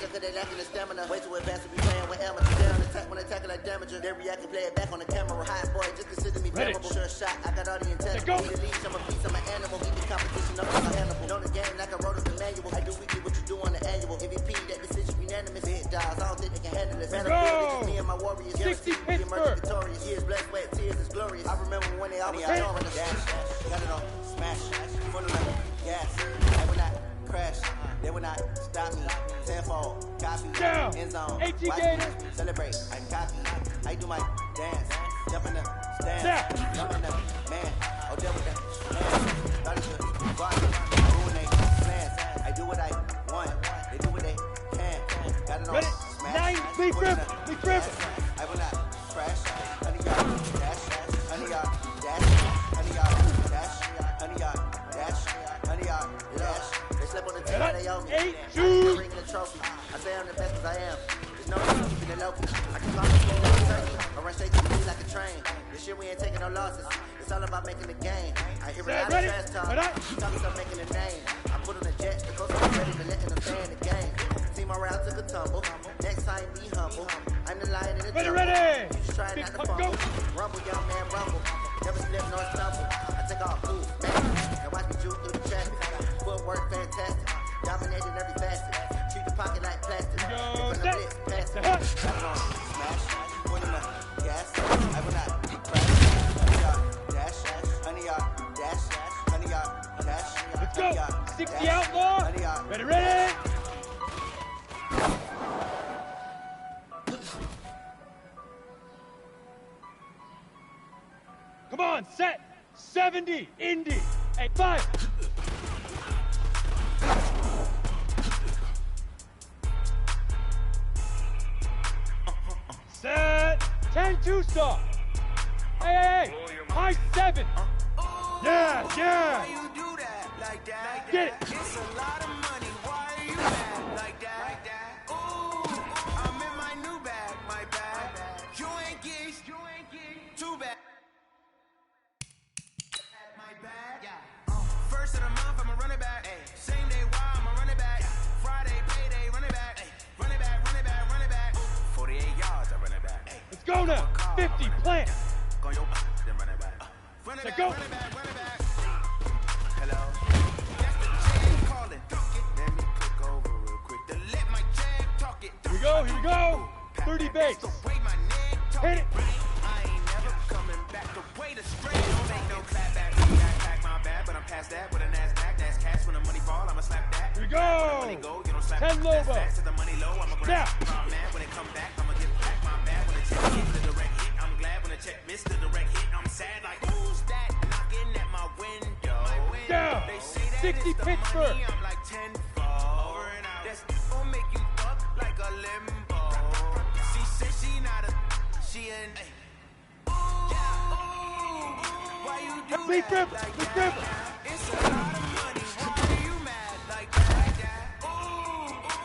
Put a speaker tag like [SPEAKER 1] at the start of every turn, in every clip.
[SPEAKER 1] amateur, cause they lacking the stamina. Way too advanced to be playing with amateur. They on attack when they tackle like damager. They react and play it back on the camera. Hot boy, just consider me flammable. Sure shot, I got all the intent. Need a leash, I'm a beast, I'm an animal. Keep the competition up like a animal. Know the game like I wrote up the manual. I do weekly what you do on the annual. MVP, that decision unanimous. Hit dials, I don't think they can handle this. Battlefield, it's me and my warriors.
[SPEAKER 2] 60
[SPEAKER 1] Guaranteed to emerge victorious. Years, blood, sweat, tears is glorious. I remember when they always had on the dash. Got it on, smash, full of gas. I will not crash, they will not stop me. Tenfold, copy, end zone. Celebrate, I copy. I do my dance, jump in the stands, jump in the man. Oh, deal with that man. Thought it should body, ruinate plans. I do what I want, they do what they can. Got it on, smash, full of I will not crash, honey y'all dash, honey y'all dash, honey y'all dash, honey y'all dash, honey y'all dash. They slept on the team, they owe me. I'm bringing the trophy. I say I'm the best as I am. There's no reason keeping it low. I can call it like a turkey. I run straight to the beat like a train. This shit we ain't taking no losses. It's all about making the game. I hear a lot of trash talk. Talking about making a name. I put on the jets, the coach is ready to letting them stay in the game. Team around took a tumble. Next time be humble. I'm the lion in the jungle. You just try not to fumble. Rumble, young man, rumble. Never slip nor stumble. I take off cool, now watch me juke through the traffic. Footwork fantastic. Dominating every facet. Treat the pocket like plastic. From the blitz, pass it. Smash, put in the gas. I will not crash. Honey y'all dash, honey y'all dash, honey y'all dash.
[SPEAKER 2] Let's go. 60 outlaw. Ready. Come on, set. 70, Indy. 8-5. Set. 10-2 stop. Hey. High 7. Yeah.
[SPEAKER 3] Why you do that like that?
[SPEAKER 2] Get it.
[SPEAKER 3] It's a lot of money. Why are you mad like that? Ooh, I'm in my new bag, my bag. You ain't geese. Too bad. My bag. First of the month, I'ma run it back. Same day, why I'ma run it back. Friday, payday, run it back. Run it back. 48 yards, I run it back.
[SPEAKER 2] Let's go now. 50, plant.
[SPEAKER 3] Go your then run it back. Run it
[SPEAKER 2] Go.
[SPEAKER 3] back. Hello. That's the jam calling. Let me click over real quick to let my jam talk it.
[SPEAKER 2] Here we go. 30 base. Hit it.
[SPEAKER 3] I ain't never coming back. The way the straight don't make no clap back. Back my bad, but I'm past that with a NASDAQ. That's cash when the money fall, I'ma slap that.
[SPEAKER 2] Here we go.
[SPEAKER 3] Money go, you don't slap
[SPEAKER 2] 10 Lobo.
[SPEAKER 3] to the money low, I'ma grab man. When it come back, I'ma get back my bad. When the check hit the direct hit, I'm glad when the check missed the direct hit. I'm sad like who's that knocking at my window?
[SPEAKER 2] Down.
[SPEAKER 3] They say that
[SPEAKER 2] 60
[SPEAKER 3] it's the
[SPEAKER 2] Pittsburgh.
[SPEAKER 3] money, I'm like 10 over and out. That's gon' make you fuck like a limbo. She said she not a, she in. Why you do that like that? It's a lot of money. Why are you mad like that? Ooh,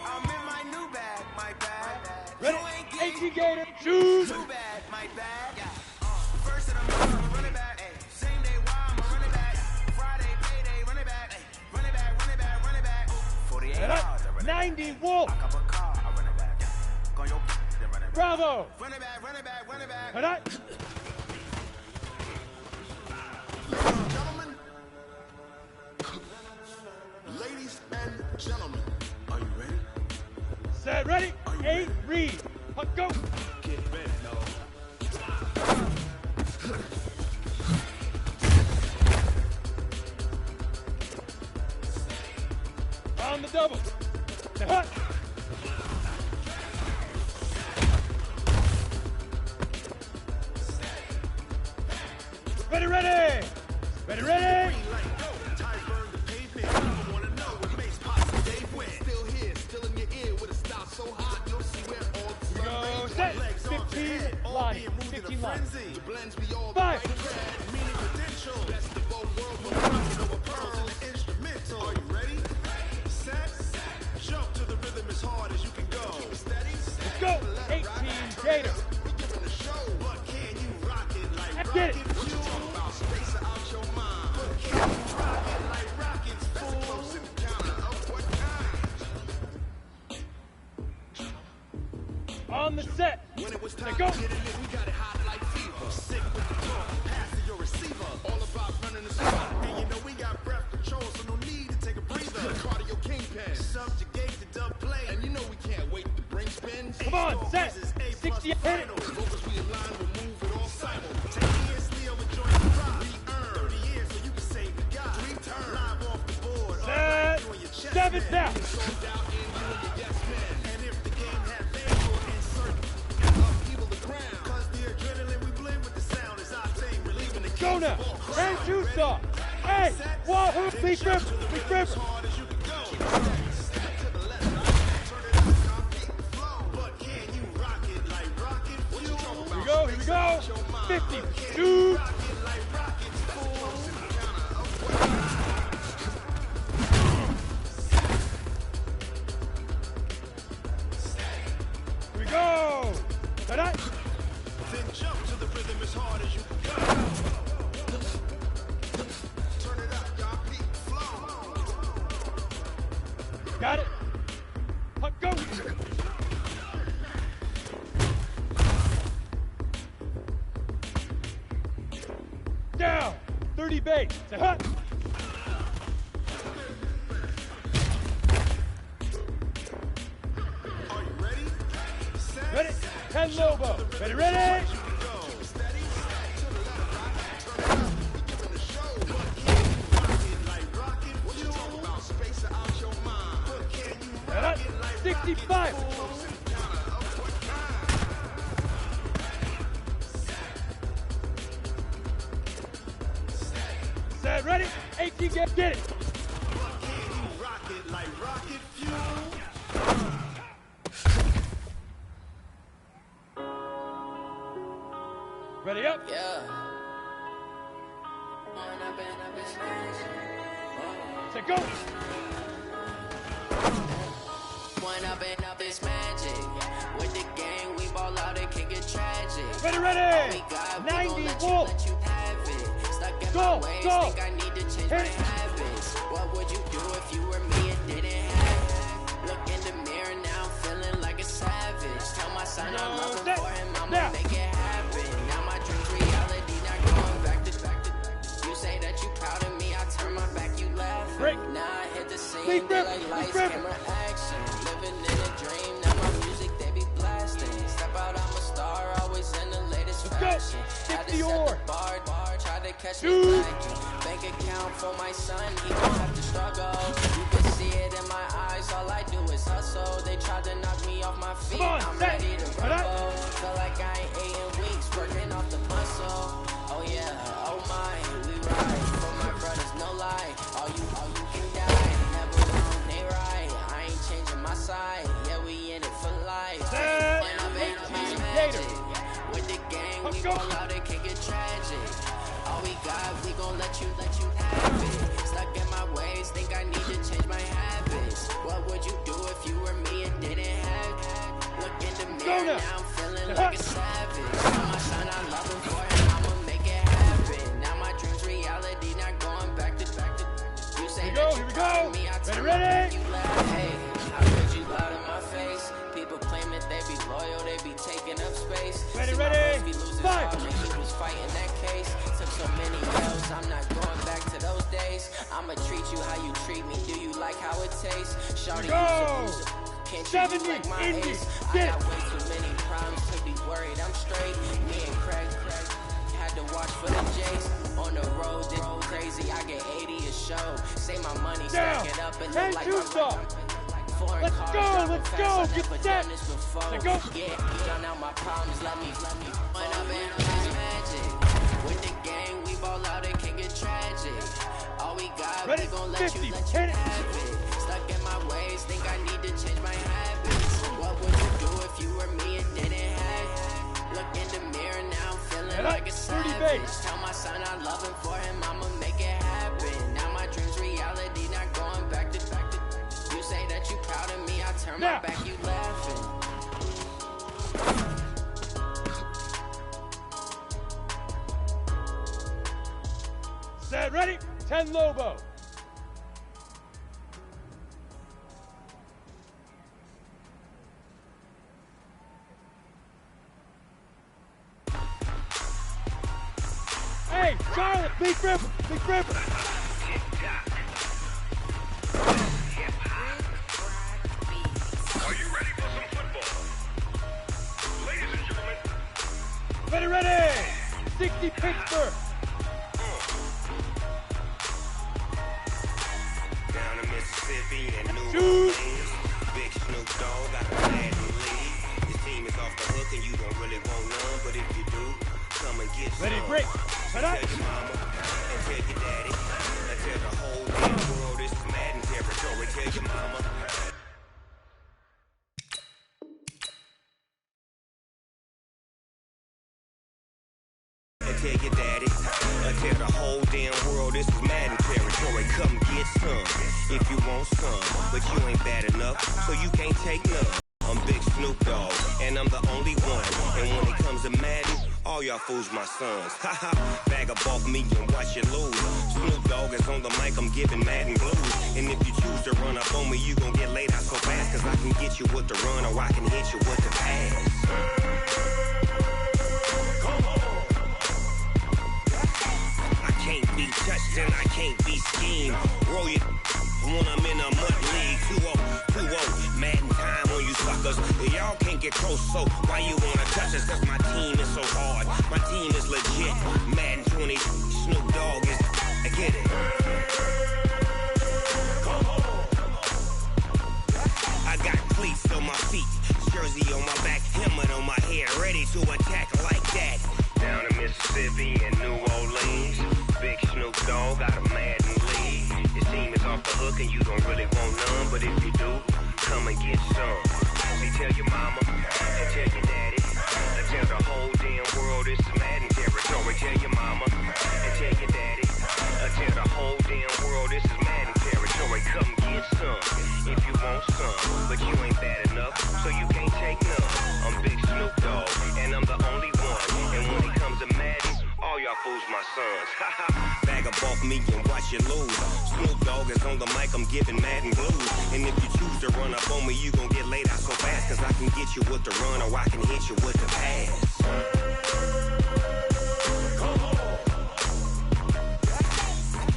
[SPEAKER 3] I'm in my new bag, my bag.
[SPEAKER 2] Ready.
[SPEAKER 3] You ain't
[SPEAKER 2] 18 Gator. Choose.
[SPEAKER 3] too bad, my bag. First of the month, I'ma run it back. Same day, why I'ma run it back. Friday, payday, run it back. Run it back. 48 yards, I run it
[SPEAKER 2] 90 Wolf.
[SPEAKER 3] back. Up a car, I run it back. Go your then run it back.
[SPEAKER 2] Bravo.
[SPEAKER 3] Run it back.
[SPEAKER 2] All right.
[SPEAKER 4] Ladies and gentlemen, are you ready?
[SPEAKER 2] Set. Ready. 8 read. Puck go.
[SPEAKER 4] Get ready, no.
[SPEAKER 2] On the double. Hut. Ready.
[SPEAKER 4] Green light, go. Tires burn the pavement. I wanna know what makes Posse Dave win. Still here, still in your ear with a style so hot, you'll see where all the sun
[SPEAKER 2] Go
[SPEAKER 4] rays.
[SPEAKER 2] set.
[SPEAKER 4] Legs on
[SPEAKER 2] 15
[SPEAKER 4] your head, all
[SPEAKER 2] line.
[SPEAKER 4] being moved in
[SPEAKER 2] 15
[SPEAKER 4] a
[SPEAKER 2] line.
[SPEAKER 4] frenzy. The blends be all
[SPEAKER 2] 5.
[SPEAKER 4] the right red, meaning credential. Best of both worlds, but rockin' over pearls in the instrumental. Are you ready? Set, jump to the rhythm as hard as you can go. Steady,
[SPEAKER 2] Let's go. 18 Gator.
[SPEAKER 4] we giving the show, but can you rock it like
[SPEAKER 2] Let's
[SPEAKER 4] rocket?
[SPEAKER 2] get it.
[SPEAKER 4] What you talking about? Spacer out your mind. But can you rock it like rockets? That's a close encounter of what kind?
[SPEAKER 2] 7 down. Go now. And shoot off. Hey, wahoo, big grip, big grip. Here we go. 50, shoot. Here we go. Ta-da.
[SPEAKER 4] Then jump to the rhythm as hard as you can go. Turn it up, y'all beat flow.
[SPEAKER 2] Got it. Go. Down. 30 base. Say hut.
[SPEAKER 4] Are you ready? Set.
[SPEAKER 2] Ready. 10 Lobo. Ready, ready. And up. 65. Set, ready. 18, get it. Ready up.
[SPEAKER 5] Yeah.
[SPEAKER 2] Say go.
[SPEAKER 5] One up and up is magic. With the gang, we ball out, it can get tragic.
[SPEAKER 2] Ready, ready.
[SPEAKER 5] We got,
[SPEAKER 2] 90
[SPEAKER 5] let
[SPEAKER 2] wolf.
[SPEAKER 5] you have it. Stuck in
[SPEAKER 2] Go,
[SPEAKER 5] my ways,
[SPEAKER 2] go.
[SPEAKER 5] think I need to change
[SPEAKER 2] Hit
[SPEAKER 5] my
[SPEAKER 2] it.
[SPEAKER 5] habits. What would you do if you were me and didn't have it? Look in the mirror now, I'm feeling like a savage. Tell my son I'm loving
[SPEAKER 2] Set.
[SPEAKER 5] for him, I'ma
[SPEAKER 2] Now.
[SPEAKER 5] make it happen. Now my dream's reality, not going back to. You say that you proud of me, I turn my back, you laugh.
[SPEAKER 2] Break.
[SPEAKER 5] Now I hit the scene,
[SPEAKER 2] Big
[SPEAKER 5] they
[SPEAKER 2] rip,
[SPEAKER 5] like
[SPEAKER 2] big
[SPEAKER 5] lights,
[SPEAKER 2] rip.
[SPEAKER 5] camera, action. Living in a dream, now my music they be blasting. Step out, I'm a star, always in the latest
[SPEAKER 2] Let's go.
[SPEAKER 5] fashion. Had to
[SPEAKER 2] 60
[SPEAKER 5] set
[SPEAKER 2] or.
[SPEAKER 5] the bar, try to catch me
[SPEAKER 2] Shoot.
[SPEAKER 5] lacking. Bank account for my son, he gon' have to struggle. You can see it in my eyes, all I do is hustle. They tried to knock me off my feet,
[SPEAKER 2] Come on,
[SPEAKER 5] I'm
[SPEAKER 2] set.
[SPEAKER 5] ready to
[SPEAKER 2] Right up.
[SPEAKER 5] rumble. Feel like I ain't ate in weeks, working off the muscle. Oh yeah, oh my, we ride for my brothers, no lie. All you can die, never wrong, they right. I ain't changing my side, yeah we in it for life.
[SPEAKER 2] Set.
[SPEAKER 5] When I'm in
[SPEAKER 2] 18
[SPEAKER 5] magic,
[SPEAKER 2] Gator.
[SPEAKER 5] with the gang,
[SPEAKER 2] Let's
[SPEAKER 5] we
[SPEAKER 2] go.
[SPEAKER 5] ball out, it can get tragic. All we got, we gon' let you have it. Stuck in my ways, think I need to change my habits. What would you do if you were me and didn't have it? Look in the mirror,
[SPEAKER 2] now.
[SPEAKER 5] now I'm feeling like a savage. Tell my son I love him for him, I'ma make it happen. Now my dream's reality, not going back to. You say
[SPEAKER 2] Here we
[SPEAKER 5] that
[SPEAKER 2] go,
[SPEAKER 5] you
[SPEAKER 2] here we
[SPEAKER 5] proud
[SPEAKER 2] go.
[SPEAKER 5] of me, I
[SPEAKER 2] Ready,
[SPEAKER 5] turn
[SPEAKER 2] ready?
[SPEAKER 5] my back, you laugh. Hey, how could you lie to my face? People claim that they be loyal, they be taking up space.
[SPEAKER 2] Ready,
[SPEAKER 5] See my
[SPEAKER 2] ready?
[SPEAKER 5] boys be losing
[SPEAKER 2] Fight.
[SPEAKER 5] heart when he was fighting that case. Took so many L's, I'm not going back to those days. I'ma treat you how you treat me. Do you like how it tastes? Shawty,
[SPEAKER 2] Go.
[SPEAKER 5] you a loser. Can't treat
[SPEAKER 2] 70,
[SPEAKER 5] you like my
[SPEAKER 2] Indy,
[SPEAKER 5] ace. I
[SPEAKER 2] get
[SPEAKER 5] got
[SPEAKER 2] it.
[SPEAKER 5] way too many problems to be worried. I'm straight. Me and Craig had to watch for the J's. On the road, they go crazy. I get 80 a show. Say my money,
[SPEAKER 2] Down.
[SPEAKER 5] stack it up and
[SPEAKER 2] And
[SPEAKER 5] look like
[SPEAKER 2] shoot
[SPEAKER 5] my
[SPEAKER 2] off.
[SPEAKER 5] foreign
[SPEAKER 2] Let's
[SPEAKER 5] cars
[SPEAKER 2] go,
[SPEAKER 5] driving
[SPEAKER 2] let's
[SPEAKER 5] fast.
[SPEAKER 2] go,
[SPEAKER 5] I
[SPEAKER 2] get
[SPEAKER 5] never
[SPEAKER 2] set.
[SPEAKER 5] done this before.
[SPEAKER 2] Let's go.
[SPEAKER 5] Yeah, done out my problems. Let me. When I'm in magic. With the gang, we ball out, it can get tragic. All we got,
[SPEAKER 2] Ready?
[SPEAKER 5] we gon' let
[SPEAKER 2] 50,
[SPEAKER 5] you
[SPEAKER 2] hit it.
[SPEAKER 5] have it. Stuck in my ways, think I need to change my habits. What would you do if you were me and didn't have it? Look in the mirror now, I'm feeling
[SPEAKER 2] And up,
[SPEAKER 5] like a
[SPEAKER 2] 30
[SPEAKER 5] savage.
[SPEAKER 2] base.
[SPEAKER 5] Tell my son I love him for him, I'ma make it happen. Now my dream's reality, not going back to. You say that you proud of me, I turn
[SPEAKER 2] Now.
[SPEAKER 5] my back, you laughing.
[SPEAKER 2] Set, ready? 10 Lobo. Hey, Charlotte, big ripper, big ripper.
[SPEAKER 4] Are you ready for some football? Ladies and gentlemen,
[SPEAKER 2] Ready, ready. 60 Pittsburgh.
[SPEAKER 4] down in Mississippi.
[SPEAKER 6] Mississippi and New
[SPEAKER 2] Shoot.
[SPEAKER 6] Orleans. Big Snoop Dogg got a Madden lead. This team is off the hook and you don't really want none, but if you do, come and get
[SPEAKER 2] Ready,
[SPEAKER 6] some.
[SPEAKER 2] break. Set up.
[SPEAKER 6] Tell your mama and tell your daddy. And tell the whole damn world this is Madden territory. Tell your mama. Tell your daddy, tell the whole damn world this is Madden territory. Come get some if you want some, but you ain't bad enough, so you can't take none. I'm Big Snoop Dogg, and I'm the only one. And when it comes to Madden, all y'all fools my sons. Haha, bag up off me and watch you lose. Snoop Dogg is on the mic, I'm giving Madden blues. And if you choose to run up on me, you gon' get laid out so fast, cause I can get you with the run or I can hit you with the pass. Can't be touched and I can't be schemed. Roll it when I'm in a mud league. 2-0, Madden time on you suckers. Y'all can't get close, so why you wanna touch us? Cause my team is so hard. My team is legit. Madden 20, Snoop Dogg is. I get it. I got cleats on my feet, jersey on my back, helmet on my head, ready to attack like that. Down in Mississippi and New Orleans. Big Snoop Dogg got a Madden lead. Your team is off the hook and you don't really want none, but if you do, come and get some. See, tell your mama and tell your daddy, and tell the whole damn world this is Madden territory. Tell your mama and tell your daddy, and tell the whole damn world this is Madden territory. Come get some if you want some, but you ain't bad enough, so you can't take none. I'm Big Snoop Dogg, and I'm the only one. And when it comes to Madden, all y'all fools my sons. Bag up off me and watch you lose. Snoop Dogg is on the mic, I'm giving Madden blues. And if you choose to run up on me, you gon' get laid out so fast, cause I can get you with the run or I can hit you with the pass.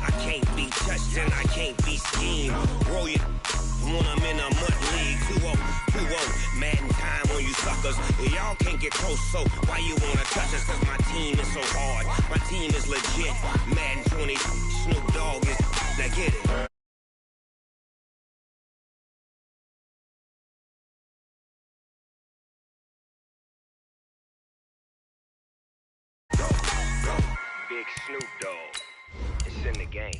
[SPEAKER 6] I can't be touched and I can't be schemed. Roll it when I'm in a mud league. 2-0, Madden time on you suckers. Y'all can't get close, so why you wanna touch us? Cause my team is so hard. My team is legit. Madden 20, Snoop Dogg is. Now get it. Big Snoop Dogg. It's in the game.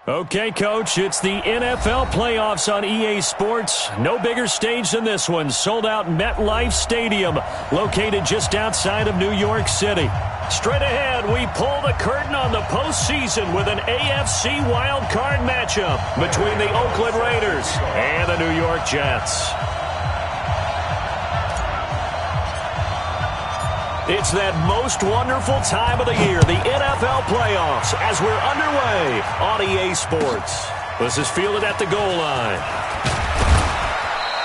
[SPEAKER 7] Okay, Coach, it's the NFL playoffs on EA Sports. No bigger stage than this one. Sold out MetLife Stadium, located just outside of New York City. Straight ahead, we pull the curtain on the postseason with an AFC WildCard matchup between the Oakland Raiders and the New York Jets. It's that most wonderful time of the year, the NFL playoffs, as we're underway on EA Sports. This is fielded at the goal line.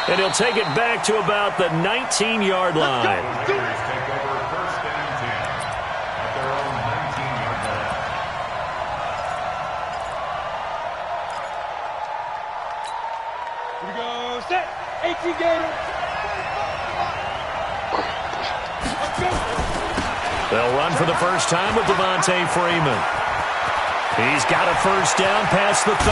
[SPEAKER 7] And he'll take it back to about the 19-yard line.
[SPEAKER 8] Take over first and 10 at their own 19-yard line.
[SPEAKER 2] Here we go. Set. 18 Gators.
[SPEAKER 7] They'll run for the first time with Devontae Freeman. He's got a first down past the 30.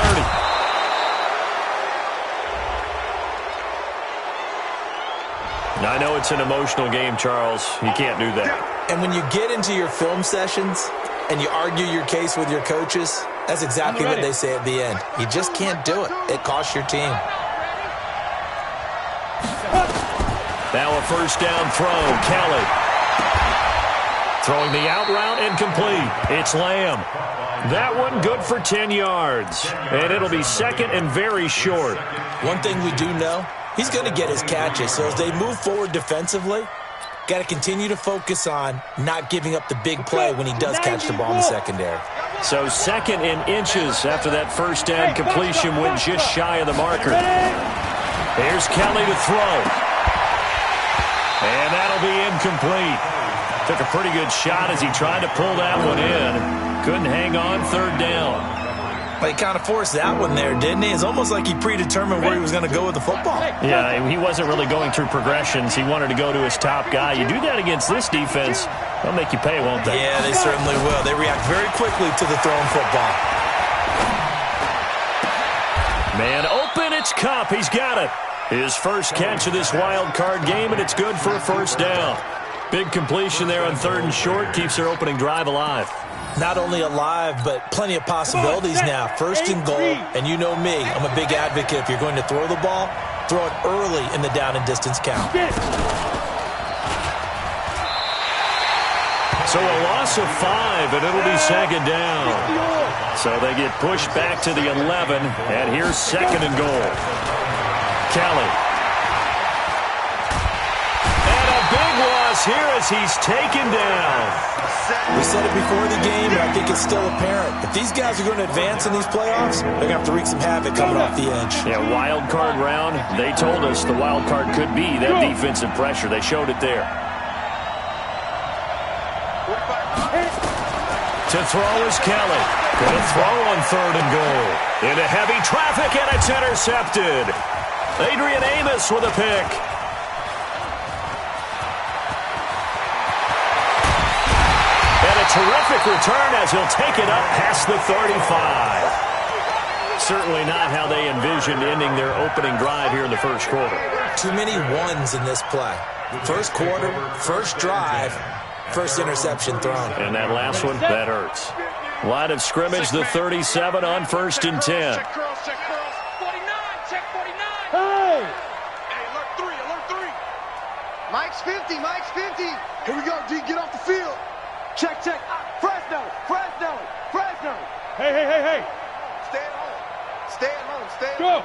[SPEAKER 7] I know it's an emotional game, Charles. You can't do that.
[SPEAKER 9] And when you get into your film sessions and you argue your case with your coaches, that's exactly what they say at the end. You just can't do it. It costs your team.
[SPEAKER 7] Now a first down throw. Kelly throwing the out route and complete. It's Lamb. That one good for 10 yards. And it'll be second and very short.
[SPEAKER 9] One thing we do know, he's going to get his catches. So as they move forward defensively, got to continue to focus on not giving up the big play when he does catch the ball in the secondary.
[SPEAKER 7] So second in inches after that first down completion went just shy of the marker. Here's Kelly to throw. And that'll be incomplete. Took a pretty good shot as he tried to pull that one in. Couldn't hang on third down.
[SPEAKER 9] He kind of forced that one there, didn't he? It's almost like he predetermined where he was going to go with the football.
[SPEAKER 7] Yeah, he wasn't really going through progressions. He wanted to go to his top guy. You do that against this defense, they'll make you pay, won't they?
[SPEAKER 9] Yeah, they certainly will. They react very quickly to the thrown football.
[SPEAKER 7] Man open, it's Kupp. He's got it. His first catch of this wild card game, and it's good for a first down. Big completion there on third and short. Keeps their opening drive alive.
[SPEAKER 9] Not only alive, but plenty of possibilities now. First and goal, and you know me, I'm a big advocate. If you're going to throw the ball, throw it early in the down and distance count.
[SPEAKER 7] So a loss of 5, and it'll be second down. So they get pushed back to the 11, and here's second and goal. Kelly. And a big loss here as he's taken down.
[SPEAKER 9] We said it before the game, and I think it's still apparent. If these guys are going to advance in these playoffs, they're going to have to wreak some havoc coming off the edge.
[SPEAKER 7] Yeah, wild card round. They told us the wild card could be that defensive pressure. They showed it there. To throw is Kelly. Going to throw on third and goal. Into heavy traffic, and it's intercepted. Adrian Amos with a pick. Terrific return as he'll take it up past the 35. Certainly not how they envisioned ending their opening drive here in the first quarter.
[SPEAKER 9] Too many ones in this play. First quarter, first drive, first interception thrown.
[SPEAKER 7] And that last one, that hurts. Line of scrimmage, the 37 on first and 10.
[SPEAKER 4] Check cross, 49, check 49.
[SPEAKER 2] Hey!
[SPEAKER 4] Hey, alert 3.
[SPEAKER 10] Mike's 50, Mike's 50. Here we go, D, get off the field. Check. Fresno.
[SPEAKER 2] Hey.
[SPEAKER 10] Stay at home.
[SPEAKER 2] Go.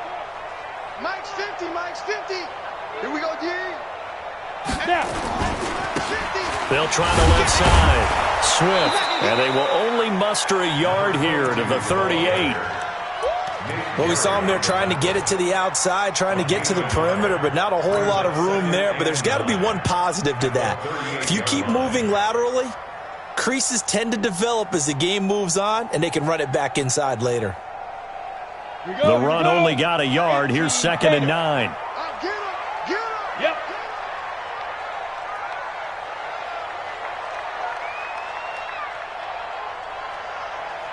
[SPEAKER 10] Mike's 50. Here we go, D.
[SPEAKER 2] Now.
[SPEAKER 7] They'll try the left side. Swift. And they will only muster a yard here to the 38.
[SPEAKER 9] Well, we saw him there trying to get it to the outside, trying to get to the perimeter, but not a whole lot of room there. But there's got to be one positive to that. If you keep moving laterally, creases tend to develop as the game moves on, and they can run it back inside later.
[SPEAKER 7] The run only got a yard. Here's second and 9.
[SPEAKER 10] Get him.
[SPEAKER 2] Yep.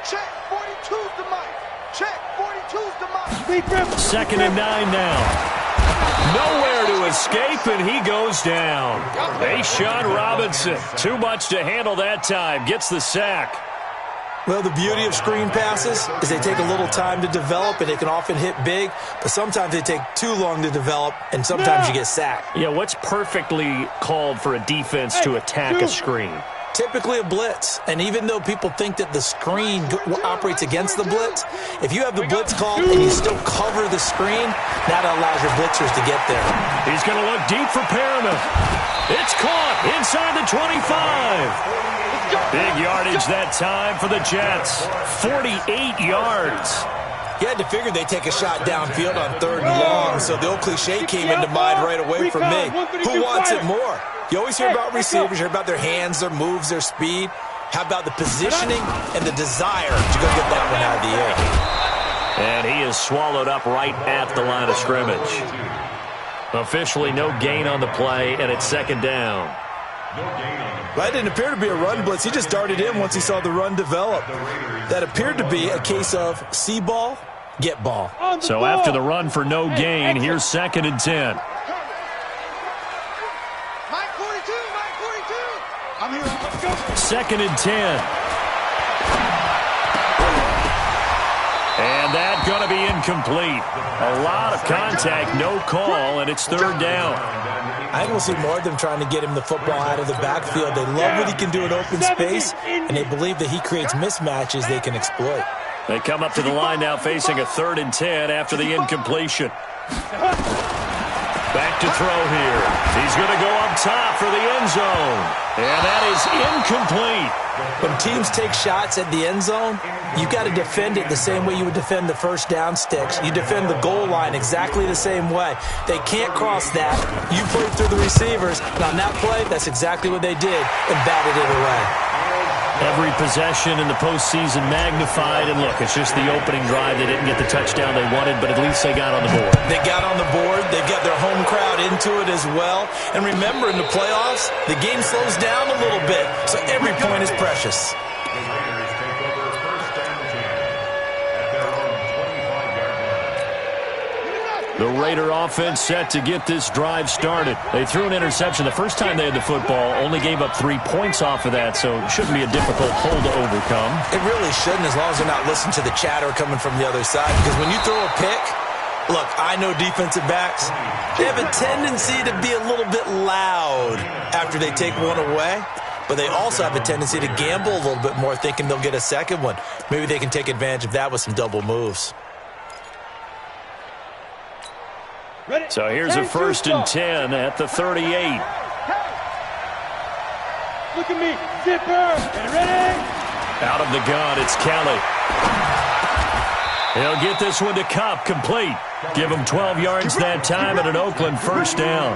[SPEAKER 10] Check 42's the Mike. Check 42's the Mike.
[SPEAKER 7] Second and 9 now. Nowhere to escape, and he goes down. Sean Robinson, too much to handle that time, gets the sack.
[SPEAKER 9] Well, the beauty of screen passes is they take a little time to develop, and they can often hit big, but sometimes they take too long to develop, and sometimes you get sacked.
[SPEAKER 7] Yeah, what's perfectly called for a defense to attack a screen?
[SPEAKER 9] Typically a blitz, and even though people think that the screen operates against the blitz, if you have the blitz called and you still cover the screen, that allows your blitzers to get there.
[SPEAKER 7] He's going to look deep for Perriman. It's caught inside the 25. Big yardage that time for the Jets. 48 yards.
[SPEAKER 9] You had to figure they'd take a shot downfield on third and long, so the old cliche came into mind right away for me. Who wants it more? You always hear about receivers, you hear about their hands, their moves, their speed. How about the positioning and the desire to go get that one out of the air?
[SPEAKER 7] And he is swallowed up right at the line of scrimmage. Officially no gain on the play, and it's second down.
[SPEAKER 9] That didn't appear to be a run blitz. He just darted in once he saw the run develop. That appeared to be a case of see ball, get ball.
[SPEAKER 7] So after the run for no gain, here's second and 10.
[SPEAKER 10] I'm here. Let's go.
[SPEAKER 7] Second and 10. And that's going to be incomplete. A lot of contact, no call, and it's third down.
[SPEAKER 9] I think we'll see more of them trying to get him the football out of the backfield. They love what he can do in open space, and they believe that he creates mismatches they can exploit.
[SPEAKER 7] They come up to the line now facing a 3rd and 10 after the incompletion. Back to throw here. He's going to go up top for the end zone. And that is incomplete.
[SPEAKER 9] When teams take shots at the end zone, you've got to defend it the same way you would defend the first down sticks. You defend the goal line exactly the same way. They can't cross that. You play through the receivers. And on that play, that's exactly what they did and batted it away.
[SPEAKER 7] Every possession in the postseason magnified, and look, it's just the opening drive. They didn't get the touchdown they wanted, but at least they got on the board.
[SPEAKER 9] They got on the board. They've got their home crowd into it as well. And remember, in the playoffs, the game slows down a little bit, so every point is precious.
[SPEAKER 8] The Raiders take over 1st and 10 at their own 25-yard line.
[SPEAKER 7] The Raider offense set to get this drive started. They threw an interception the first time they had the football, only gave up 3 points off of that, so it shouldn't be a difficult hole to overcome.
[SPEAKER 9] It really shouldn't, as long as they're not listening to the chatter coming from the other side, because when you throw a pick, look, I know defensive backs, they have a tendency to be a little bit loud after they take one away, but they also have a tendency to gamble a little bit more, thinking they'll get a second one. Maybe they can take advantage of that with some double moves.
[SPEAKER 7] So here's a 1st and 10 at the 38.
[SPEAKER 2] Look at me, zipper, and ready?
[SPEAKER 7] Out of the gun, it's Kelly. He'll get this one to Cup, complete. Give him 12 yards that time at an Oakland 1st down.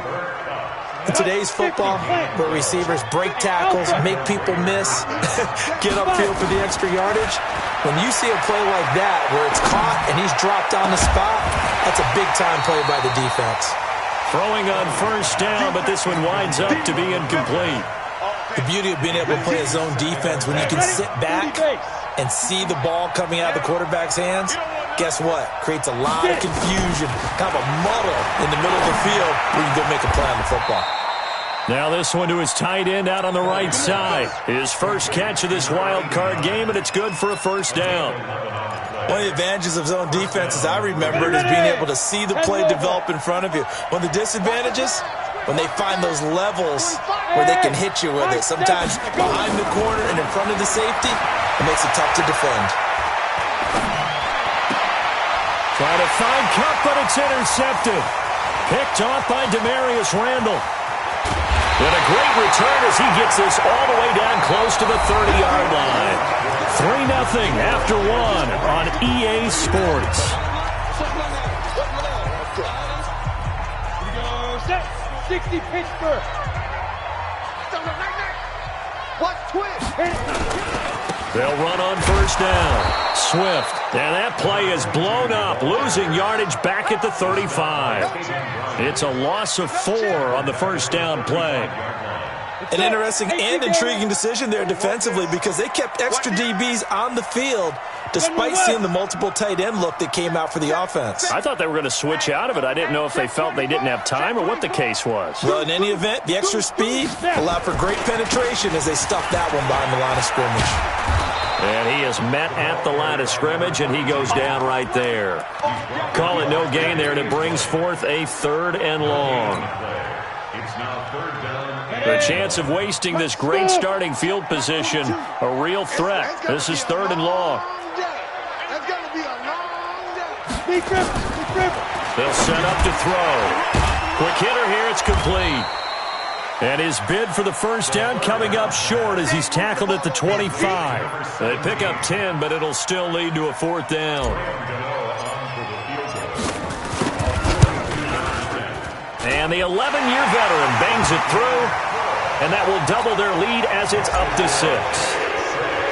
[SPEAKER 9] In today's football, where receivers break tackles, make people miss, get upfield for the extra yardage, when you see a play like that where it's caught and he's dropped on the spot, that's a big-time play by the defense.
[SPEAKER 7] Throwing on 1st down, but this one winds up to be incomplete.
[SPEAKER 9] The beauty of being able to play a zone defense when you can sit back and see the ball coming out of the quarterback's hands, guess what? Creates a lot of confusion, kind of a muddle in the middle of the field where you can go make a play on the football.
[SPEAKER 7] Now this one to his tight end out on the right side. His first catch of this wild card game, and it's good for a 1st down.
[SPEAKER 9] One of the advantages of zone defense, as I remember it, is being able to see the play develop in front of you. One of the disadvantages, when they find those levels where they can hit you with it, sometimes behind the corner and in front of the safety, it makes it tough to defend.
[SPEAKER 7] Trying to find Cup, but it's intercepted. Picked off by Demarius Randall. And a great return as he gets this all the way down close to the 30-yard line. 3-0 after 1 on EA Sports.
[SPEAKER 2] Set, 60 Pittsburgh.
[SPEAKER 10] Watch twist.
[SPEAKER 7] They'll run on 1st down. Swift. And that play is blown up, losing yardage back at the 35. It's a loss of 4 on the 1st down play.
[SPEAKER 9] An interesting and intriguing decision there defensively, because they kept extra DBs on the field despite seeing the multiple tight end look that came out for the offense.
[SPEAKER 7] I thought they were going to switch out of it. I didn't know if they felt they didn't have time or what the case was.
[SPEAKER 9] Well, in any event, the extra speed allowed for great penetration as they stuffed that one behind the line of scrimmage.
[SPEAKER 7] And he is met at the line of scrimmage, and he goes down right there. Call it no gain there, and it brings forth a 3rd and long.
[SPEAKER 8] It's now 3rd down.
[SPEAKER 7] The chance of wasting this great starting field position, a real threat. This is 3rd and long.
[SPEAKER 10] That's going to be a long day.
[SPEAKER 2] Big rip.
[SPEAKER 7] They'll set up to throw. Quick hitter here, it's complete. And his bid for the 1st down coming up short as he's tackled at the 25. They pick up 10, but it'll still lead to a 4th down. And the 11-year veteran bangs it through, and that will double their lead as it's up to 6.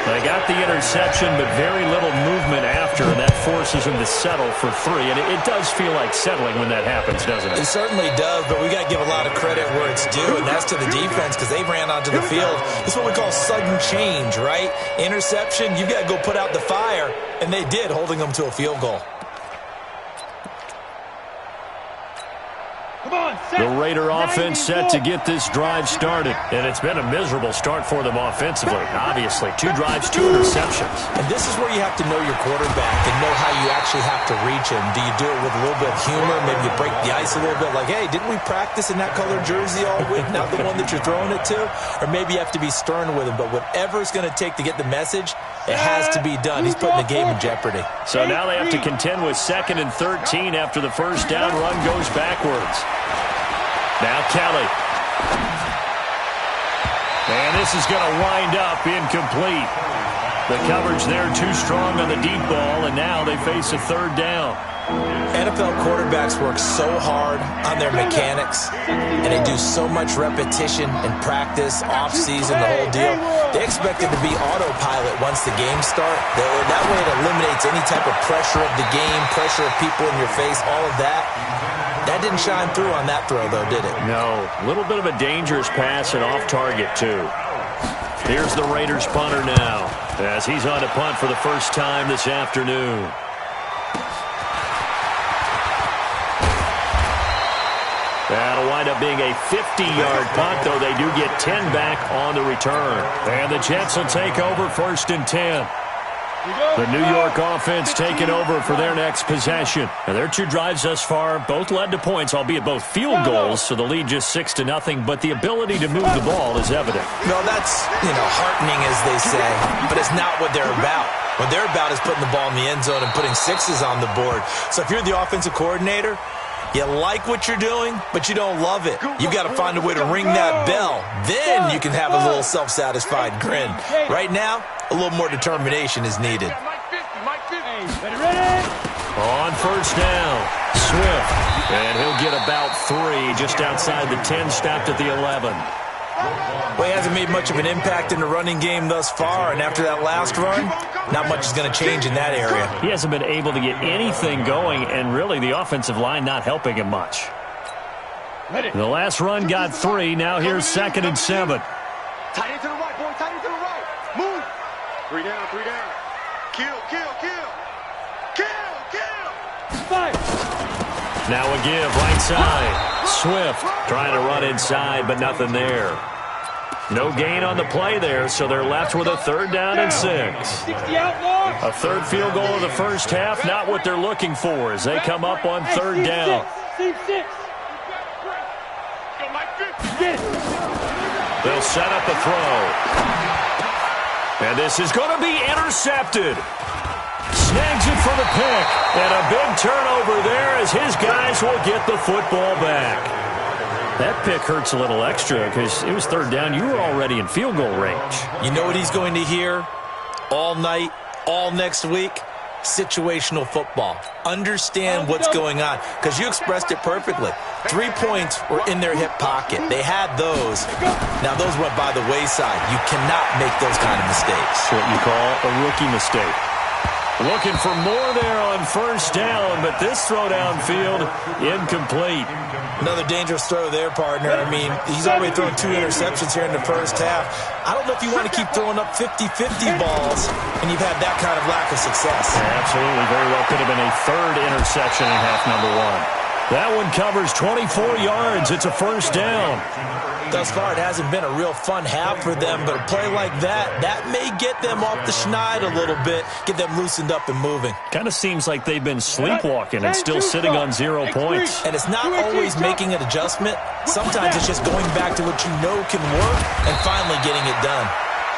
[SPEAKER 7] They got the interception, but very little movement after, and that forces them to settle for 3. And it does feel like settling when that happens, doesn't it?
[SPEAKER 9] It certainly does, but we got to give a lot of credit where it's due, and that's to the defense, because they ran onto the field. It's what we call sudden change, right? Interception, you got to go put out the fire, and they did, holding them to a field goal.
[SPEAKER 2] Come on,
[SPEAKER 7] The Raider offense set to get this drive started. And it's been a miserable start for them offensively. Obviously, 2 drives, 2 interceptions.
[SPEAKER 9] And this is where you have to know your quarterback and know how you actually have to reach him. Do you do it with a little bit of humor? Maybe you break the ice a little bit like, hey, didn't we practice in that colored jersey all week, not the one that you're throwing it to? Or maybe you have to be stern with him. But whatever it's going to take to get the message, it has to be done. He's putting the game in jeopardy.
[SPEAKER 7] So now they have to contend with 2nd and 13 after the first down run goes backwards. Now Kelly. And this is going to wind up incomplete. The coverage there too strong on the deep ball, and now they face a 3rd down.
[SPEAKER 9] NFL quarterbacks work so hard on their mechanics, and they do so much repetition and practice, off-season, the whole deal. They expect it to be autopilot once the game starts. That way it eliminates any type of pressure of the game, pressure of people in your face, all of that. That didn't shine through on that throw, though, did it?
[SPEAKER 7] No. A little bit of a dangerous pass and off target, too. Here's the Raiders punter now, as he's on to punt for the first time this afternoon. That'll wind up being a 50-yard punt, though they do get 10 back on the return. And the Jets will take over 1st and 10. The New York offense taking over for their next possession. Now, their 2 drives thus far both led to points, albeit both field goals, so the lead just 6-0, but the ability to move the ball is evident.
[SPEAKER 9] No, that's, heartening, as they say, but it's not what they're about. What they're about is putting the ball in the end zone and putting 6s on the board. So if you're the offensive coordinator, you like what you're doing, but you don't love it. You've got to find a way to ring that bell. Then you can have a little self-satisfied grin. Right now, a little more determination is needed.
[SPEAKER 7] On 1st down, Swift. And he'll get about 3 just outside the 10, stopped at the 11.
[SPEAKER 9] Well, he hasn't made much of an impact in the running game thus far, and after that last run, not much is going to change in that area.
[SPEAKER 7] He hasn't been able to get anything going, and really the offensive line not helping him much. The last run got 3. Now here's 2nd and 7.
[SPEAKER 10] Tight end to the right, boy. Tight end to the right. Move. 3 down, 3 down. Kill, kill, kill. Kill, kill.
[SPEAKER 2] Fight.
[SPEAKER 7] Now a give right side. Swift trying to run inside, but nothing there. No gain on the play there, so they're left with a 3rd down and 6. A 3rd field goal of the first half, not what they're looking for as they come up on 3rd down. They'll set up a throw. And this is going to be intercepted. Snags it for the pick. And a big turnover there as his guys will get the football back. That pick hurts a little extra because it was 3rd down. You were already in field goal range.
[SPEAKER 9] You know what he's going to hear all night, all next week? Situational football. Understand what's going on, because you expressed it perfectly. 3 points were in their hip pocket. They had those. Now, those went by the wayside. You cannot make those kind of mistakes.
[SPEAKER 7] What you call a rookie mistake. Looking for more there on 1st down, but this throw downfield, incomplete.
[SPEAKER 9] Another dangerous throw there, partner. I mean, he's already thrown 2 interceptions here in the first half. I don't know if you want to keep throwing up 50-50 balls, and you've had that kind of lack of success.
[SPEAKER 7] Absolutely. Very well could have been a 3rd interception in half number 1. That one covers 24 yards. It's a 1st down.
[SPEAKER 9] Thus far, it hasn't been a real fun half for them, but a play like that may get them off the schneid a little bit, get them loosened up and moving.
[SPEAKER 7] Kind of seems like they've been sleepwalking and still sitting on 0 points.
[SPEAKER 9] And it's not always making an adjustment. Sometimes it's just going back to what you know can work and finally getting it done.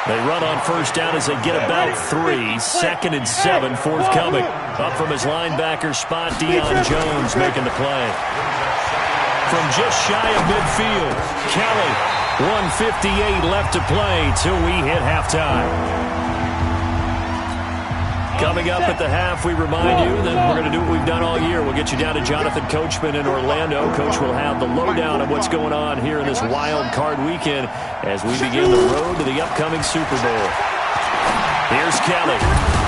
[SPEAKER 7] They run on 1st down as they get about 3. 2nd and 7 forthcoming. Up from his linebacker spot, Deion Jones making the play. From just shy of midfield, Kelly, 1:58 left to play till we hit halftime. Coming up at the half, we remind you that we're going to do what we've done all year. We'll get you down to Jonathan Coachman in Orlando. Coach will have the lowdown of what's going on here in this wild card weekend as we begin the road to the upcoming Super Bowl. Here's Kelly.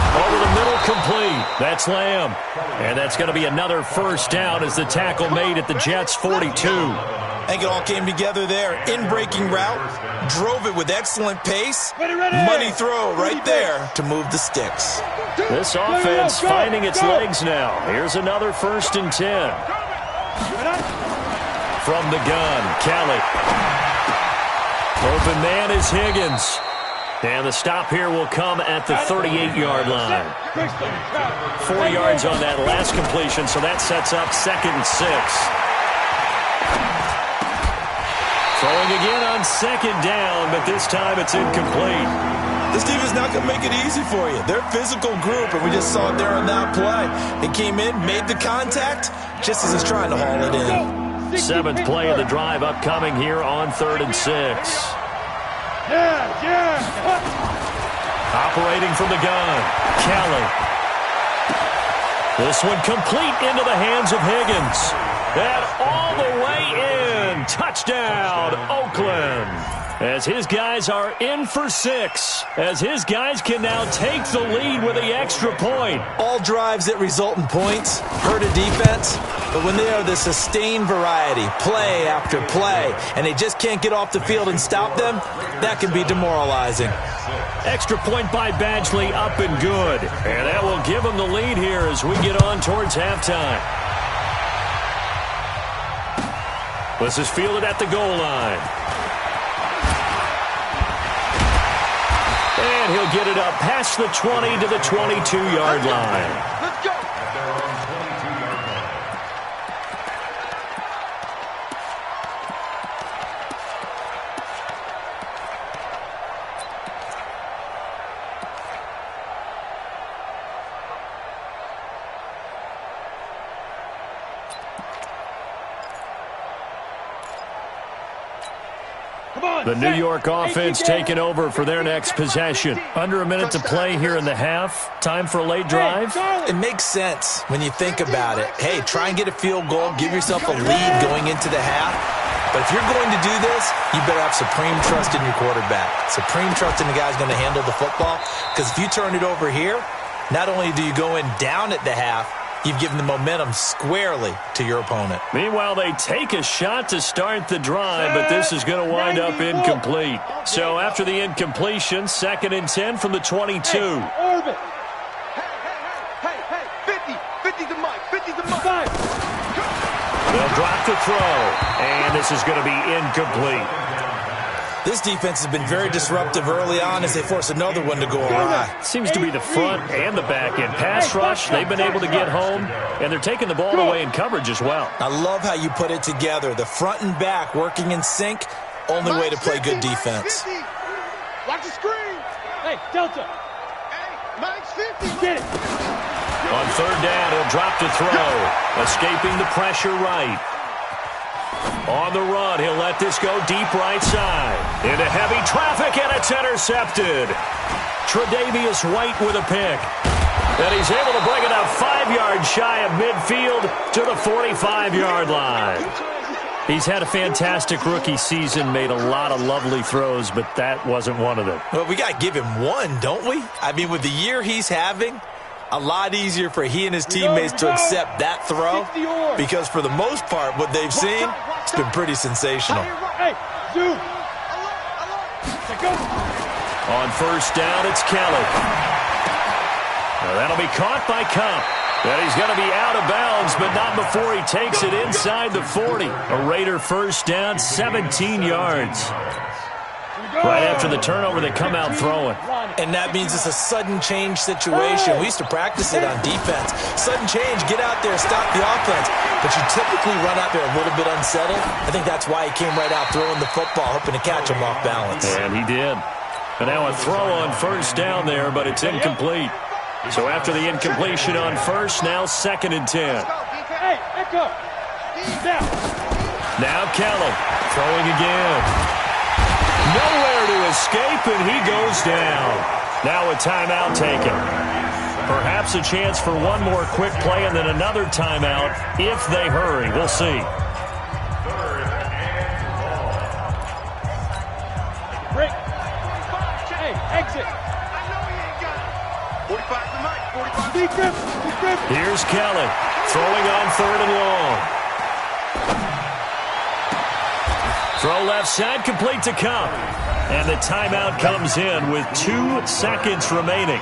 [SPEAKER 7] Over the middle, complete. That's Lamb. And that's going to be another 1st down as the tackle made at the Jets' 42.
[SPEAKER 9] I think it all came together there. In-breaking route, drove it with excellent pace. Money throw right there to move the sticks.
[SPEAKER 7] This offense finding its legs now. Here's another 1st and 10. from the gun. Kelly. Open man is Higgins. And the stop here will come at the 38-yard line. 4 yards on that last completion, so that sets up 2nd and 6. Throwing again on 2nd down, but this time it's incomplete.
[SPEAKER 9] This team is not going to make it easy for you. They're a physical group, and we just saw it there on that play. It came in, made the contact, just as he's trying to haul it in.
[SPEAKER 7] 7th play of the drive upcoming here on 3rd and 6. Operating from the gun, Kelly. This one complete into the hands of Higgins. And all the way in. Touchdown, Oakland. As his guys are in for 6. As his guys can now take the lead with the extra point.
[SPEAKER 9] All drives that result in points hurt a defense. But when they are the sustained variety, play after play, and they just can't get off the field and stop them, that can be demoralizing.
[SPEAKER 7] Extra point by Badgley, up and good. And that will give them the lead here as we get on towards halftime. This is fielded at the goal line. And he'll get it up past the 20 to the 22-yard line.
[SPEAKER 10] Let's go.
[SPEAKER 7] The New York offense taking over for their next possession. Under a minute to play here in the half. Time for a late drive.
[SPEAKER 9] It makes sense when you think about it. Hey, try and get a field goal. Give yourself a lead going into the half. But if you're going to do this, you better have supreme trust in your quarterback. Supreme trust in the guy's going to handle the football. Because if you turn it over here, not only do you go in down at the half, you've given the momentum squarely to your opponent.
[SPEAKER 7] Meanwhile, they take a shot to start the drive, but this is going to wind up incomplete. So after the incompletion, 2nd and 10 from the 22.
[SPEAKER 10] Hey, 50 to Mike, 50 to Mike.
[SPEAKER 7] They'll drop the throw, and this is going to be incomplete.
[SPEAKER 9] This defense has been very disruptive early on as they force another one to go awry.
[SPEAKER 7] Seems to be the front and the back end. Pass rush, they've been able to get home, and they're taking the ball away in coverage as well.
[SPEAKER 9] I love how you put it together. The front and back working in sync, only way to play good defense.
[SPEAKER 10] Watch the screen.
[SPEAKER 2] Hey, Delta.
[SPEAKER 10] Hey, Mike's 50.
[SPEAKER 2] Get it.
[SPEAKER 7] On 3rd down, he'll drop to throw. Escaping the pressure right. On the run, he'll let this go deep right side. Into heavy traffic, and it's intercepted. Tre'Davious White with a pick. And he's able to bring it up 5 yards shy of midfield to the 45-yard line. He's had a fantastic rookie season, made a lot of lovely throws, but that wasn't one of them.
[SPEAKER 9] Well, we got to give him one, don't we? I mean, with the year he's having, a lot easier for he and his teammates to accept that throw because for the most part, what they've seen, it's been pretty sensational.
[SPEAKER 2] Hey, Zoom.
[SPEAKER 7] On 1st down, it's Kelly. Now that'll be caught by Cup. And he's going to be out of bounds, but not before he takes it inside the 40. A Raider 1st down, 17 yards. Right after the turnover, they come out throwing.
[SPEAKER 9] And that means it's a sudden change situation. We used to practice it on defense. Sudden change, get out there, stop the offense. But you typically run out there a little bit unsettled. I think that's why he came right out throwing the football, hoping to catch him off balance.
[SPEAKER 7] And he did. And now a throw on 1st down there, but it's incomplete. So after the incompletion on 1st, now 2nd and 10.
[SPEAKER 2] Hey, Echo.
[SPEAKER 7] Now Kelly throwing again. Nowhere to escape, and he goes down. Now a timeout taken. Perhaps a chance for one more quick play and then another timeout if they hurry. We'll see.
[SPEAKER 8] 3rd and long.
[SPEAKER 2] Break. Hey, exit.
[SPEAKER 10] I know he ain't got it. 45 to Mike, 45.
[SPEAKER 2] Deep grip.
[SPEAKER 7] Here's Kelly throwing on 3rd and long. Throw left side, complete to Cup. And the timeout comes in with 2 seconds remaining.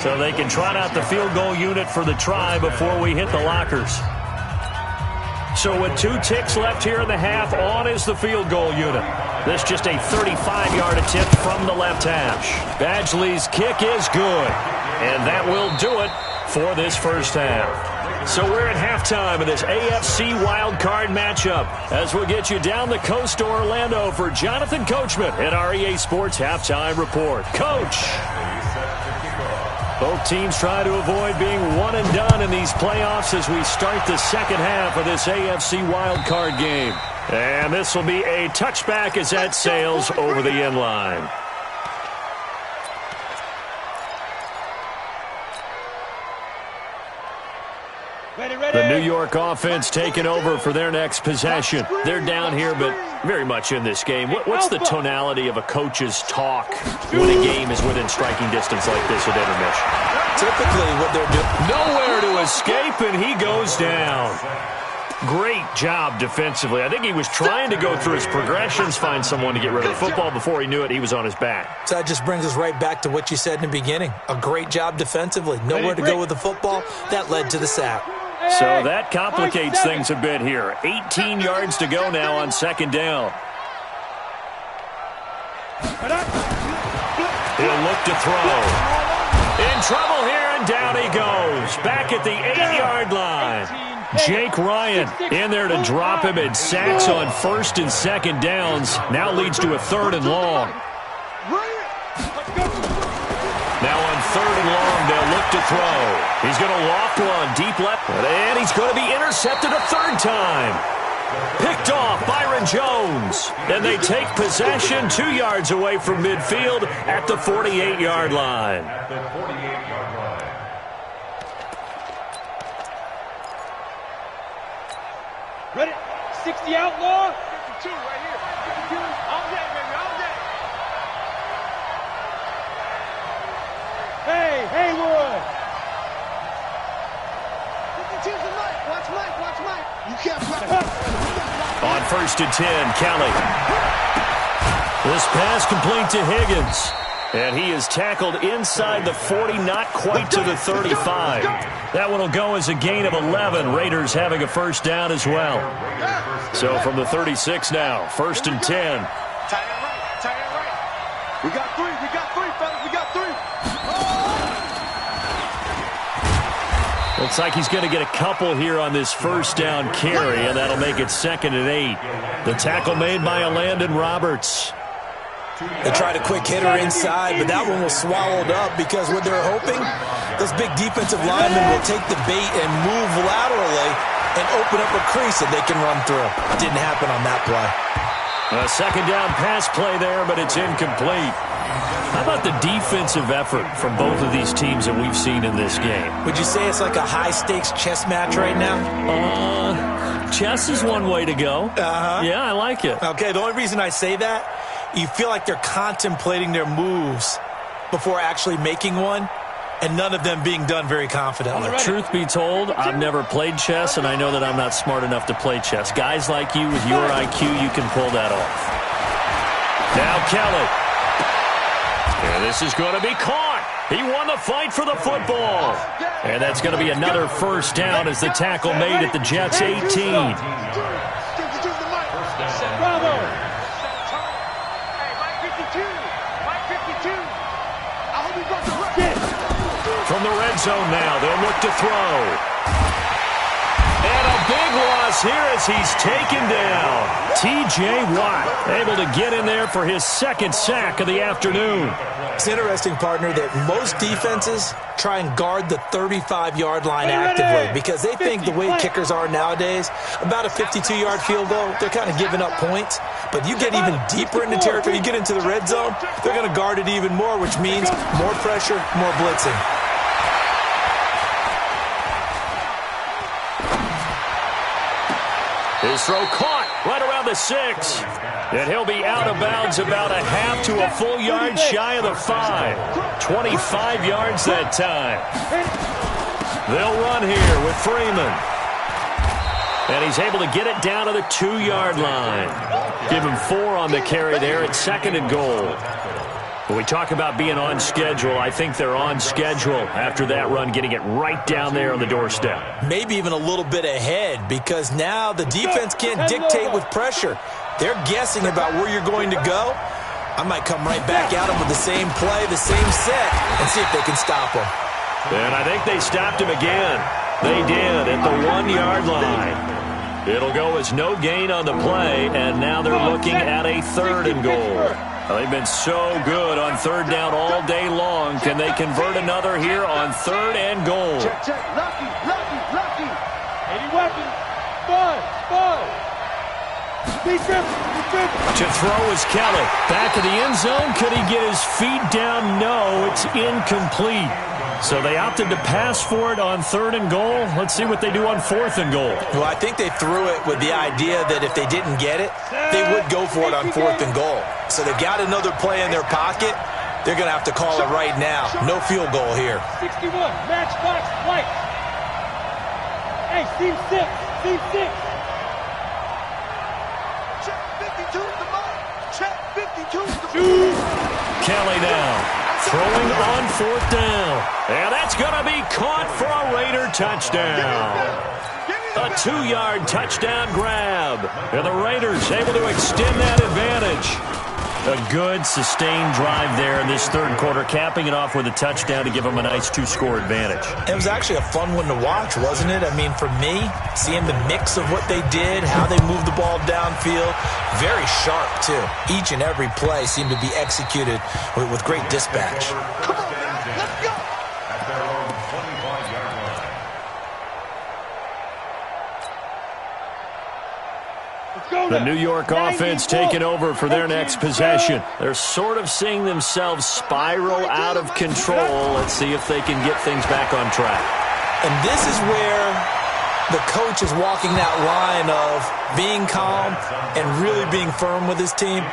[SPEAKER 7] So they can trot out the field goal unit for the try before we hit the lockers. So with 2 ticks left here in the half, on is the field goal unit. This just a 35-yard attempt from the left hash. Badgley's kick is good. And that will do it for this first half. So we're at halftime of this AFC WildCard matchup as we'll get you down the coast to Orlando for Jonathan Coachman at our EA Sports Halftime Report. Coach! Both teams try to avoid being one and done in these playoffs as we start the second half of this AFC WildCard game. And this will be a touchback as that sails over the end line. The New York offense taking over for their next possession. They're down here, but very much in this game. What's the tonality of a coach's talk when a game is within striking distance like this at intermission?
[SPEAKER 9] Typically what they're doing.
[SPEAKER 7] Nowhere to escape, and he goes down. Great job defensively. I think he was trying to go through his progressions, find someone to get rid of the football. Before he knew it, he was on his back.
[SPEAKER 9] So that just brings us right back to what you said in the beginning. A great job defensively. Nowhere to go with the football. That led to the sack.
[SPEAKER 7] So that complicates things a bit here. 18 yards to go now on second down. He'll look to throw. In trouble here, and down he goes. Back at the 8-yard line. Jake Ryan in there to drop him, and sacks on first and second downs. Now leads to a 3rd and long. Now on 3rd and long, they'll look to throw. He's going to loft one deep left, and he's going to be intercepted a 3rd time. Picked off Byron Jones. And they take possession 2 yards away from midfield at the 48-yard line.
[SPEAKER 2] Ready? 60 outlaw.
[SPEAKER 10] 52 right here. 52. All day, baby, all day.
[SPEAKER 2] Hey, Haywood.
[SPEAKER 10] 52's the Mike. Watch Mike, watch Mike. You can't play.
[SPEAKER 7] On 1st and 10, Kelly. This pass complete to Higgins. And he is tackled inside the 40, not quite to the 35. That one will go as a gain of 11. Raiders having a first down as well. So from the 36 now, 1st and 10.
[SPEAKER 10] Tight end right, tight end right. We got 3, fellas, we got 3.
[SPEAKER 7] Looks like he's going to get a couple here on this first down carry, and that'll make it 2nd and 8. The tackle made by Landon Roberts.
[SPEAKER 9] They tried a quick hitter inside, but that one was swallowed up because what they're hoping, those big defensive linemen will take the bait and move laterally and open up a crease that they can run through. Didn't happen on that play.
[SPEAKER 7] A 2nd down pass play there, but it's incomplete. How about the defensive effort from both of these teams that we've seen in this game?
[SPEAKER 9] Would you say it's like a high-stakes chess match right now?
[SPEAKER 7] Chess is one way to go. Yeah, I like it.
[SPEAKER 9] Okay, the only reason I say that, you feel like they're contemplating their moves before actually making one, and none of them being done very confidently.
[SPEAKER 7] Truth be told, I've never played chess, and I know that I'm not smart enough to play chess. Guys like you with your IQ, you can pull that off. Now Kelly. And this is going to be caught. He won the fight for the football. And that's going to be another first down as the tackle made at the Jets' 18.
[SPEAKER 2] Bravo.
[SPEAKER 7] From the red zone now, they'll look to throw. And a big loss here as he's taken down. T.J. Watt able to get in there for his 2nd sack of the afternoon.
[SPEAKER 9] It's interesting, partner, that most defenses try and guard the 35-yard line actively because they think the way kickers are nowadays, about a 52-yard field goal, they're kind of giving up points. But you get even deeper into territory, you get into the red zone, they're going to guard it even more, which means more pressure, more blitzing.
[SPEAKER 7] His throw caught right around the 6. And he'll be out of bounds about a half to a full yard shy of the 5. 25 yards that time. They'll run here with Freeman. And he's able to get it down to the 2-yard line. Give him 4 on the carry there at 2nd and goal. When we talk about being on schedule, I think they're on schedule after that run, getting it right down there on the doorstep.
[SPEAKER 9] Maybe even a little bit ahead, because now the defense can't dictate with pressure. They're guessing about where you're going to go. I might come right back at them with the same play, the same set, and see if they can stop them.
[SPEAKER 7] And I think they stopped him again. They did at the 1-yard line. It'll go as no gain on the play, and now they're looking at a 3rd and goal. They've been so good on 3rd down all day long. Can they convert another here on 3rd and goal?
[SPEAKER 10] Check, check. Lucky.
[SPEAKER 2] 80 weapons. 5.
[SPEAKER 7] To throw is Kelly. Back of the end zone. Could he get his feet down? No, it's incomplete. So they opted to pass for it on 3rd and goal. Let's see what they do on 4th and goal.
[SPEAKER 9] Well, I think they threw it with the idea that if they didn't get it, they would go for it on 4th and goal. So they've got another play in their pocket. They're going to have to call it right now. No field goal here.
[SPEAKER 2] 61, matchbox white. Hey, team 6.
[SPEAKER 10] Check 52 the mark. Check 52 the mark.
[SPEAKER 7] Kelly now. Throwing on 4th down. And that's going to be caught for a Raider touchdown. A 2-yard touchdown grab. And the Raiders able to extend that advantage. A good, sustained drive there in this 3rd quarter, capping it off with a touchdown to give them a nice 2-score advantage.
[SPEAKER 9] It was actually a fun one to watch, wasn't it? I mean, for me, seeing the mix of what they did, how they moved the ball downfield, very sharp, too. Each and every play seemed to be executed with great dispatch.
[SPEAKER 10] Come on, man. Let's go.
[SPEAKER 8] At their own 25-yard line.
[SPEAKER 7] The New York offense taking over for their next possession. They're sort of seeing themselves spiral out of control. Let's see if they can get things back on track.
[SPEAKER 9] And this is where the coach is walking that line of being calm and really being firm with his team.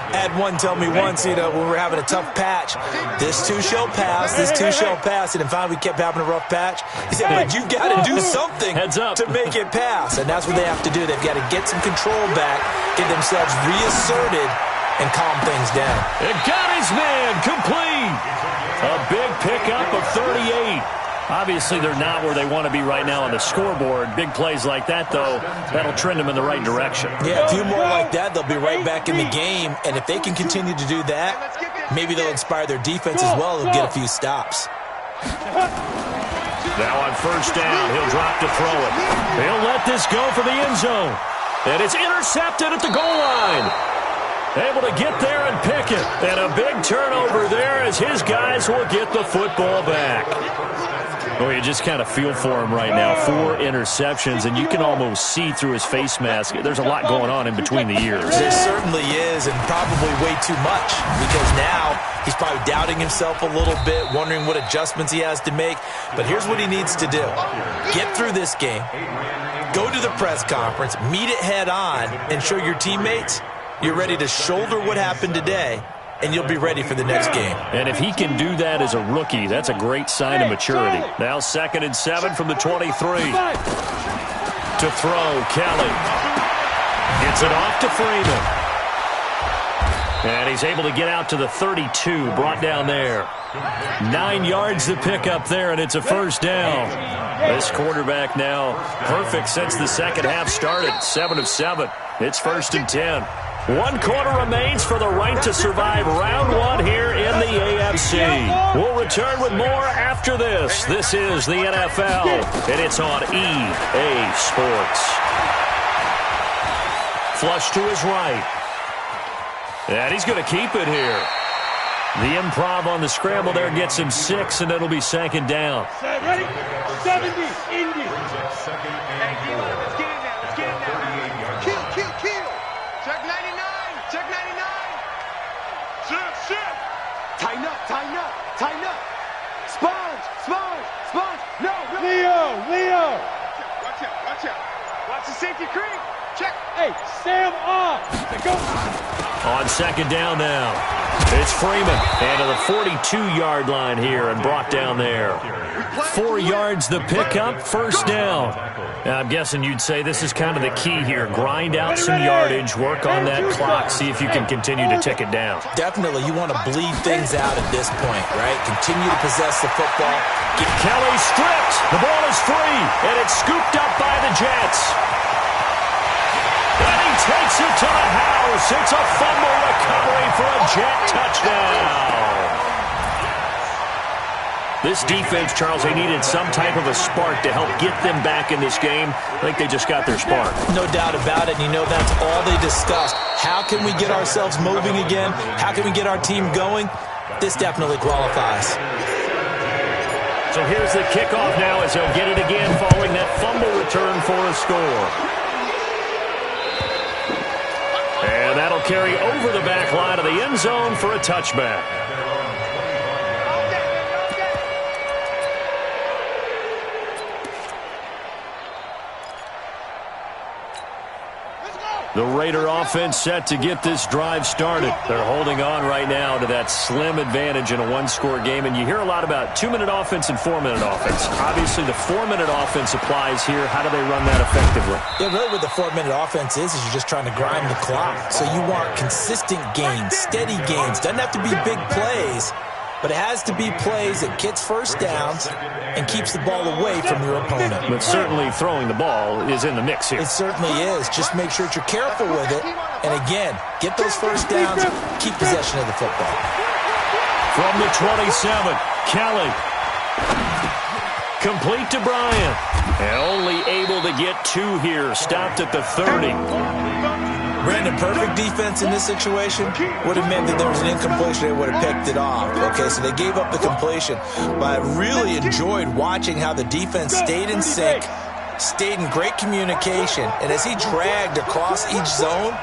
[SPEAKER 9] I had one tell me once, when we were having a tough patch, this too shall pass, and finally we kept having a rough patch. He said, but you got to do something to make it pass, and that's what they have to do. They've got to get some control back, get themselves reasserted, and calm things down.
[SPEAKER 7] It got his man complete. A big pickup of 38. Obviously, they're not where they want to be right now on the scoreboard. Big plays like that, though, that'll trend them in the right direction.
[SPEAKER 9] Yeah, a few more like that, they'll be right back in the game. And if they can continue to do that, maybe they'll inspire their defense as well. They'll get a few stops.
[SPEAKER 7] Now on 1st down, he'll drop to throw it. He'll let this go for the end zone. And it's intercepted at the goal line. Able to get there and pick it. And a big turnover there as his guys will get the football back. Well, you just kind of feel for him right now. 4 interceptions, and you can almost see through his face mask. There's a lot going on in between the ears.
[SPEAKER 9] There certainly is, and probably way too much, because now he's probably doubting himself a little bit, wondering what adjustments he has to make. But here's what he needs to do. Get through this game, go to the press conference, meet it head on, and show your teammates you're ready to shoulder what happened today, and you'll be ready for the next game.
[SPEAKER 7] And if he can do that as a rookie, that's a great sign of maturity. Now 2nd and 7 from the 23. To throw, Kelly. Gets it off to Freeman. And he's able to get out to the 32, brought down there. 9 yards to pick up there, and it's a 1st down. This quarterback now perfect since the second half started. 7 of 7. It's 1st and 10. 1 quarter remains for the right to survive round 1 here in the AFC. We'll return with more after this. This is the NFL, and it's on EA Sports. Flush to his right. And he's going to keep it here. The improv on the scramble there gets him 6, and it'll be 2nd down.
[SPEAKER 2] Ready? 70, Indy.
[SPEAKER 10] Hey, D-line, let's get in there. Let's get in there. Kill. Check 99. Check 99. Shit. Tighten up. Sponge. No.
[SPEAKER 2] Leo.
[SPEAKER 10] Watch out. Watch the safety creep. Check.
[SPEAKER 2] Hey, Sam off. Go.
[SPEAKER 7] On second down now. It's Freeman. And to the 42-yard line here and brought down there. 4 yards the pickup, first down. Now, I'm guessing you'd say this is kind of the key here. Grind out some yardage, work on that clock, see if you can continue to tick it down.
[SPEAKER 9] Definitely. You want to bleed things out at this point, right? Continue to possess the football.
[SPEAKER 7] Kelly stripped. The ball is free, and it's scooped up by the Jets. And he takes it to the house. It's a fumble recovery for a Jet touchdown. This defense, Charles, they needed some type of a spark to help get them back in this game. I think they just got their spark.
[SPEAKER 9] No doubt about it. And you know that's all they discussed. How can we get ourselves moving again? How can we get our team going? This definitely qualifies.
[SPEAKER 7] So here's the kickoff now as they'll get it again following that fumble return for a score. And that'll carry over the back line of the end zone for a touchback. The Raider offense set to get this drive started. They're holding on right now to that slim advantage in a one-score game. And you hear a lot about 2-minute offense and 4-minute offense. Obviously, the 4-minute offense applies here. How do they run that effectively?
[SPEAKER 9] Yeah, really what the 4-minute offense is you're just trying to grind the clock. So you want consistent gains, steady gains. Doesn't have to be big plays, but it has to be plays that gets first downs and keeps the ball away from your opponent.
[SPEAKER 7] But certainly throwing the ball is in the mix here.
[SPEAKER 9] It certainly is. Just make sure that you're careful with it. And again, get those first downs, keep possession of the football.
[SPEAKER 7] From the 27, Kelly. Complete to Bryant. And only able to get 2 here. Stopped at the 30.
[SPEAKER 9] Brandon, perfect defense in this situation would have meant that there was an incompletion. They would have picked it off. Okay, so they gave up the completion. But I really enjoyed watching how the defense stayed in sync, stayed in great communication. And as he dragged across each zone,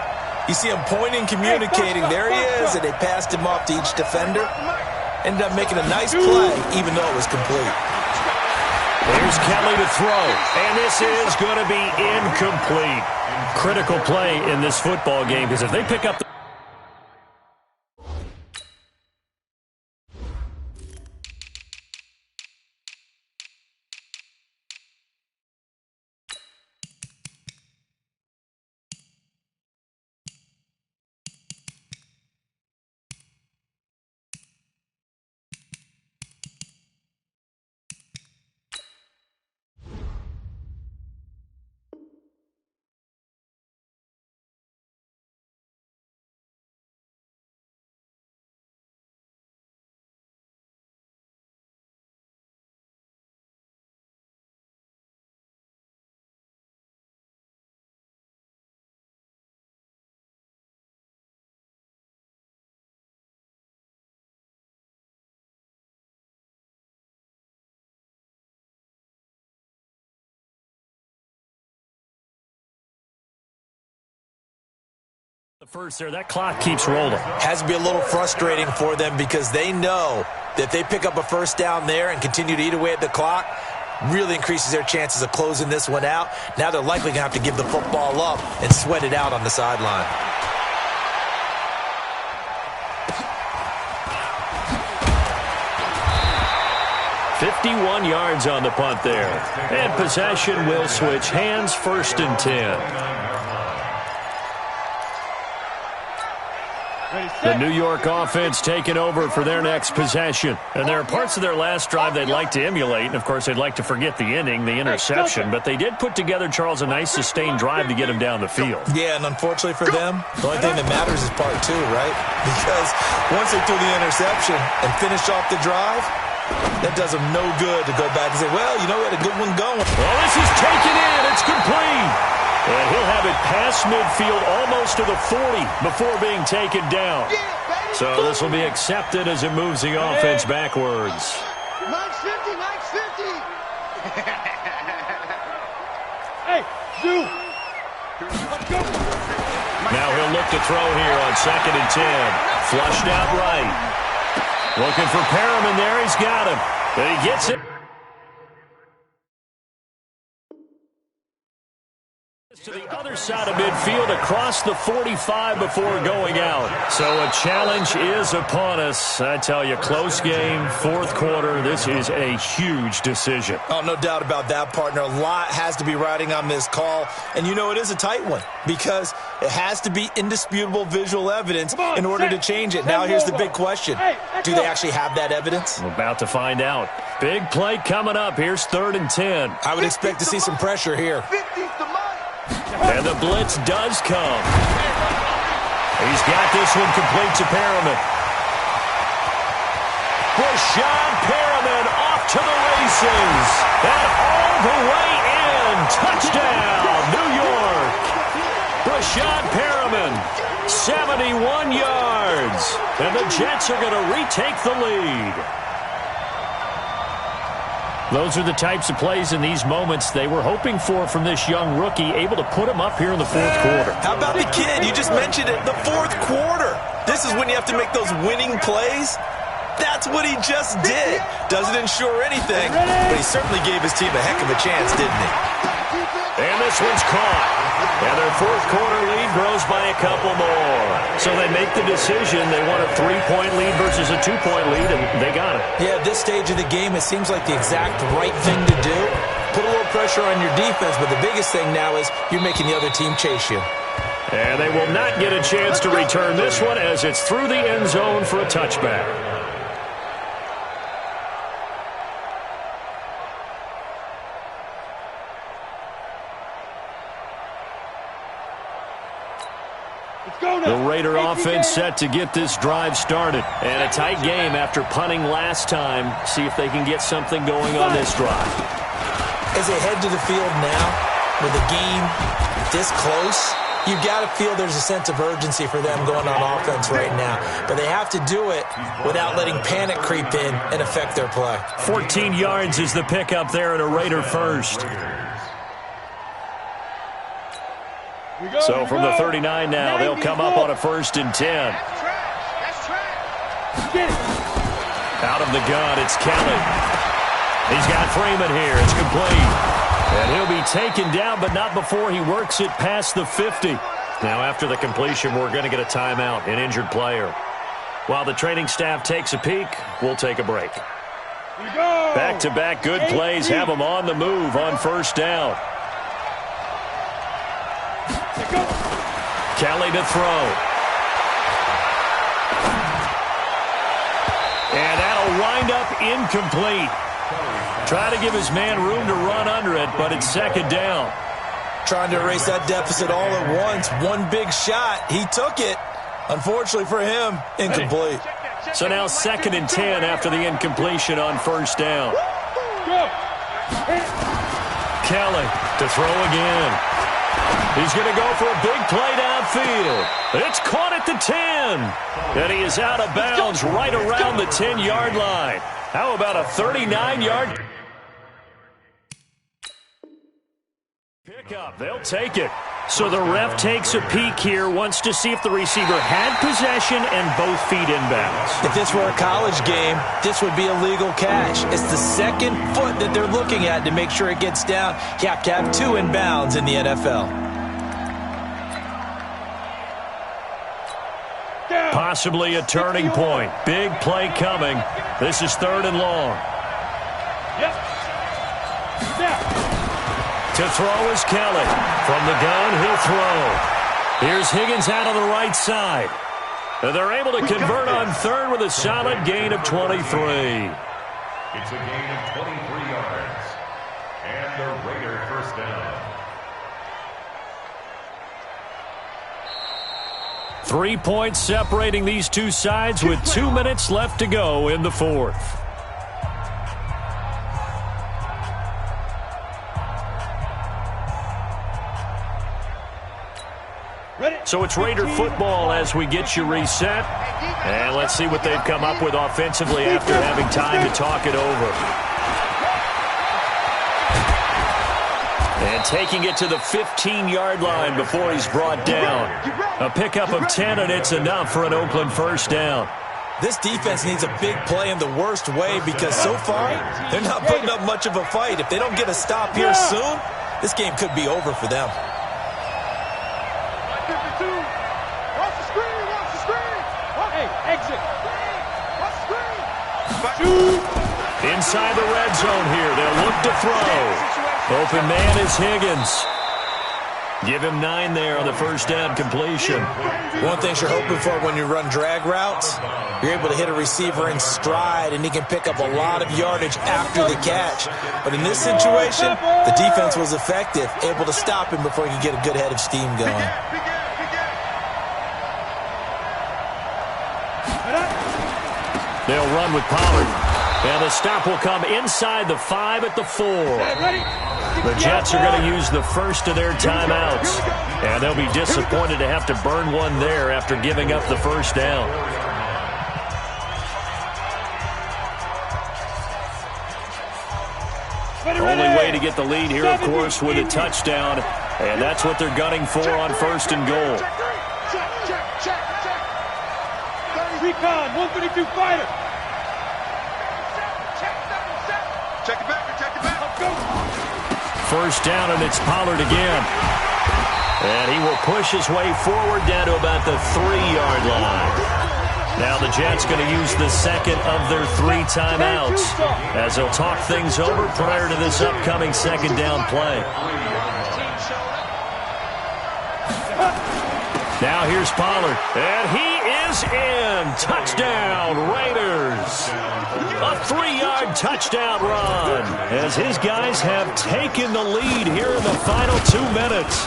[SPEAKER 9] you see him pointing, communicating. There he is, and they passed him off to each defender. Ended up making a nice play, even though it was complete.
[SPEAKER 7] Here's Kelly to throw, and this is going to be incomplete. Critical play in this football game, because if they pick up the first there, that clock keeps rolling.
[SPEAKER 9] Has to be a little frustrating for them because they know that if they pick up a first down there and continue to eat away at the clock, really increases their chances of closing this one out. Now they're likely going to have to give the football up and sweat it out on the sideline.
[SPEAKER 7] $51 yards on the punt there. And possession will switch hands, 1st and 10. The New York offense taking over for their next possession. And there are parts of their last drive they'd like to emulate. And, of course, they'd like to forget the ending, the interception. But they did put together, Charles, a nice sustained drive to get them down the field.
[SPEAKER 9] Yeah, and unfortunately for them, the only thing that matters is part 2, right? Because once they threw the interception and finished off the drive, that does them no good to go back and say, well, you know, we had a good one going.
[SPEAKER 7] Well, this is taken in. It's complete. And he'll have it past midfield almost to the 40 before being taken down. So this will be accepted as it moves the offense backwards.
[SPEAKER 10] Max 50, Max 50.
[SPEAKER 2] Hey, Zoo. Let's go.
[SPEAKER 7] Now he'll look to throw here on 2nd and 10. Flushed out right. Looking for Perriman there. He's got him. But he gets it. To the other side of midfield across the 45 before going out. So a challenge is upon us. I tell you, close game, fourth quarter. This is a huge decision.
[SPEAKER 9] Oh, no doubt about that, partner. A lot has to be riding on this call. And you know it is a tight one because it has to be indisputable visual evidence in order to change it. Now here's the big question. Do they actually have that evidence?
[SPEAKER 7] We're about to find out. Big play coming up. Here's 3rd and 10.
[SPEAKER 9] I would expect to see some pressure here.
[SPEAKER 7] And the blitz does come. He's got this one complete to Perriman. Rashad Perriman off to the races. And all the way in. Touchdown, New York. Rashad Perriman, 71 yards. And the Jets are going to retake the lead. Those are the types of plays in these moments they were hoping for from this young rookie, able to put him up here in the fourth quarter.
[SPEAKER 9] How about the kid? You just mentioned it, the fourth quarter. This is when you have to make those winning plays. That's what he just did. Doesn't ensure anything, but he certainly gave his team a heck of a chance, didn't he?
[SPEAKER 7] And this one's caught. And their fourth quarter lead grows by a couple more. So they make the decision. They want a 3-point lead versus a 2-point lead, and they got it.
[SPEAKER 9] Yeah, at this stage of the game, it seems like the exact right thing to do. Put a little pressure on your defense, but the biggest thing now is you're making the other team chase you.
[SPEAKER 7] And they will not get a chance to return this one as it's through the end zone for a touchback. The Raider offense set to get this drive started. And a tight game after punting last time. See if they can get something going on this drive.
[SPEAKER 9] As they head to the field now, with the game this close, you've got to feel there's a sense of urgency for them going on offense right now. But they have to do it without letting panic creep in and affect their play.
[SPEAKER 7] 14 yards is the pickup there at a Raider first. So from the 39 now, they'll come up on a 1st and 10. Out of the gun, it's Kelly. He's got Freeman here. It's complete. And he'll be taken down, but not before he works it past the 50. Now after the completion, we're going to get a timeout, an injured player. While the training staff takes a peek, we'll take a break. Back-to-back good plays have them on the move on 1st down. Kelly to throw. And that'll wind up incomplete. Try to give his man room to run under it, but it's 2nd down.
[SPEAKER 9] Trying to erase that deficit all at once. One big shot. He took it. Unfortunately for him, incomplete.
[SPEAKER 7] So now 2nd and 10 after the incompletion on 1st down. Kelly to throw again. He's going to go for a big play downfield. It's caught at the 10. And he is out of bounds right around the 10-yard line. How about a 39-yard pickup? They'll take it. So the ref takes a peek here, wants to see if the receiver had possession and both feet inbounds.
[SPEAKER 9] If this were a college game, this would be a legal catch. It's the 2nd foot that they're looking at to make sure it gets down. You have to have 2 inbounds in the NFL.
[SPEAKER 7] Possibly a turning point. Big play coming. This is 3rd and long. To throw is Kelly. From the gun, he'll throw. Here's Higgins out on the right side. And they're able to convert on 3rd with a solid gain of 23.
[SPEAKER 8] It's a gain of 23 yards. And the Raider 1st down.
[SPEAKER 7] 3 points separating these two sides with 2 minutes left to go in the 4th. So it's Raider football as we get you reset. And let's see what they've come up with offensively after having time to talk it over. And taking it to the 15-yard line before he's brought down. A pickup of 10, and it's enough for an Oakland 1st down.
[SPEAKER 9] This defense needs a big play in the worst way because so far they're not putting up much of a fight. If they don't get a stop here soon, this game could be over for them.
[SPEAKER 7] Inside the red zone here. They'll look to throw. Open man is Higgins. Give him 9 there on the first down completion.
[SPEAKER 9] One thing you're hoping for when you run drag routes, you're able to hit a receiver in stride, and he can pick up a lot of yardage after the catch. But in this situation, the defense was effective, able to stop him before he could get a good head of steam going.
[SPEAKER 7] They'll run with Pollard. And the stop will come inside the 5 at the 4. The Jets are going to use the first of their timeouts. And they'll be disappointed to have to burn one there after giving up the first down. Only way to get the lead here, of course, with a touchdown. And that's what they're gunning for on first and goal.
[SPEAKER 2] Recon, 132 fighter.
[SPEAKER 10] Check it back, check it back.
[SPEAKER 7] First down, and it's Pollard again. And he will push his way forward down to about the 3-yard line. Now the Jets going to use the second of their 3 timeouts as they'll talk things over prior to this upcoming second down play. Now here's Pollard, and he is in. Touchdown, Raiders. A 3-yard touchdown run as his guys have taken the lead here in the final 2 minutes.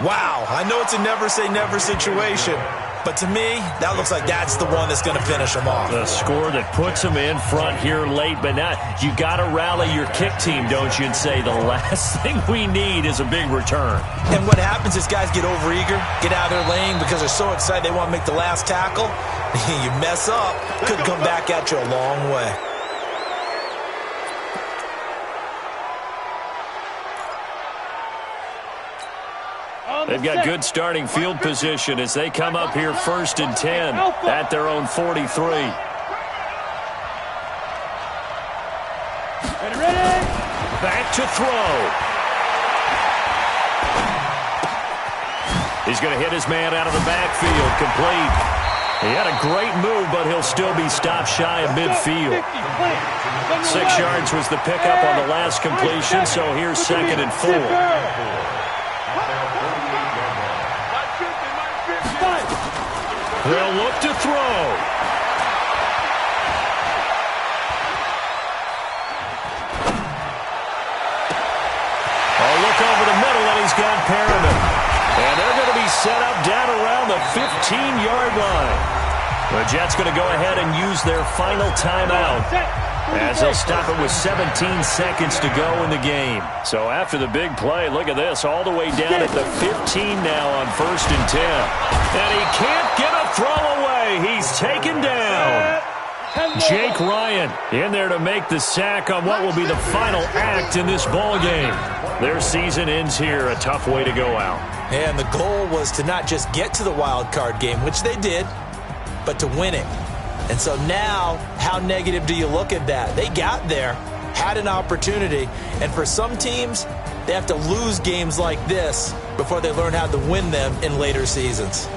[SPEAKER 9] Wow, I know it's a never-say-never situation, but to me, that looks like that's the one that's going to finish them off.
[SPEAKER 7] The score that puts them in front here late, but now you got to rally your kick team, don't you, and say the last thing we need is a big return.
[SPEAKER 9] And what happens is guys get overeager, get out of their lane because they're so excited they want to make the last tackle. You mess up, could come back at you a long way.
[SPEAKER 7] They've got good starting field position as they come up here 1st and 10 at their own 43. Back to throw. He's going to hit his man out of the backfield, complete. He had a great move, but he'll still be stopped shy of midfield. 6 yards was the pickup on the last completion, so here's 2nd and 4. They'll look to throw. A look over the middle, and he's got Perriman. And they're going to be set up down around the 15-yard line. The Jets going to go ahead and use their final timeout as they'll stop it with 17 seconds to go in the game. So after the big play, look at this, all the way down at the 15 now on 1st and 10. And he can't get a throw away. He's taken down. Jake Ryan in there to make the sack on what will be the final act in this ball game. Their season ends here, a tough way to go out.
[SPEAKER 9] And the goal was to not just get to the wild card game, which they did, but to win it. And so now, how negative do you look at that? They got there, had an opportunity, and for some teams, they have to lose games like this before they learn how to win them in later seasons.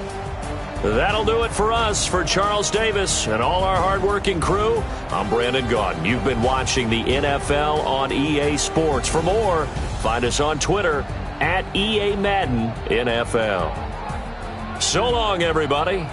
[SPEAKER 7] That'll do it for us. For Charles Davis and all our hardworking crew, I'm Brandon Gaudin. You've been watching the NFL on EA Sports. For more, find us on Twitter @EA Madden NFL. So long, everybody.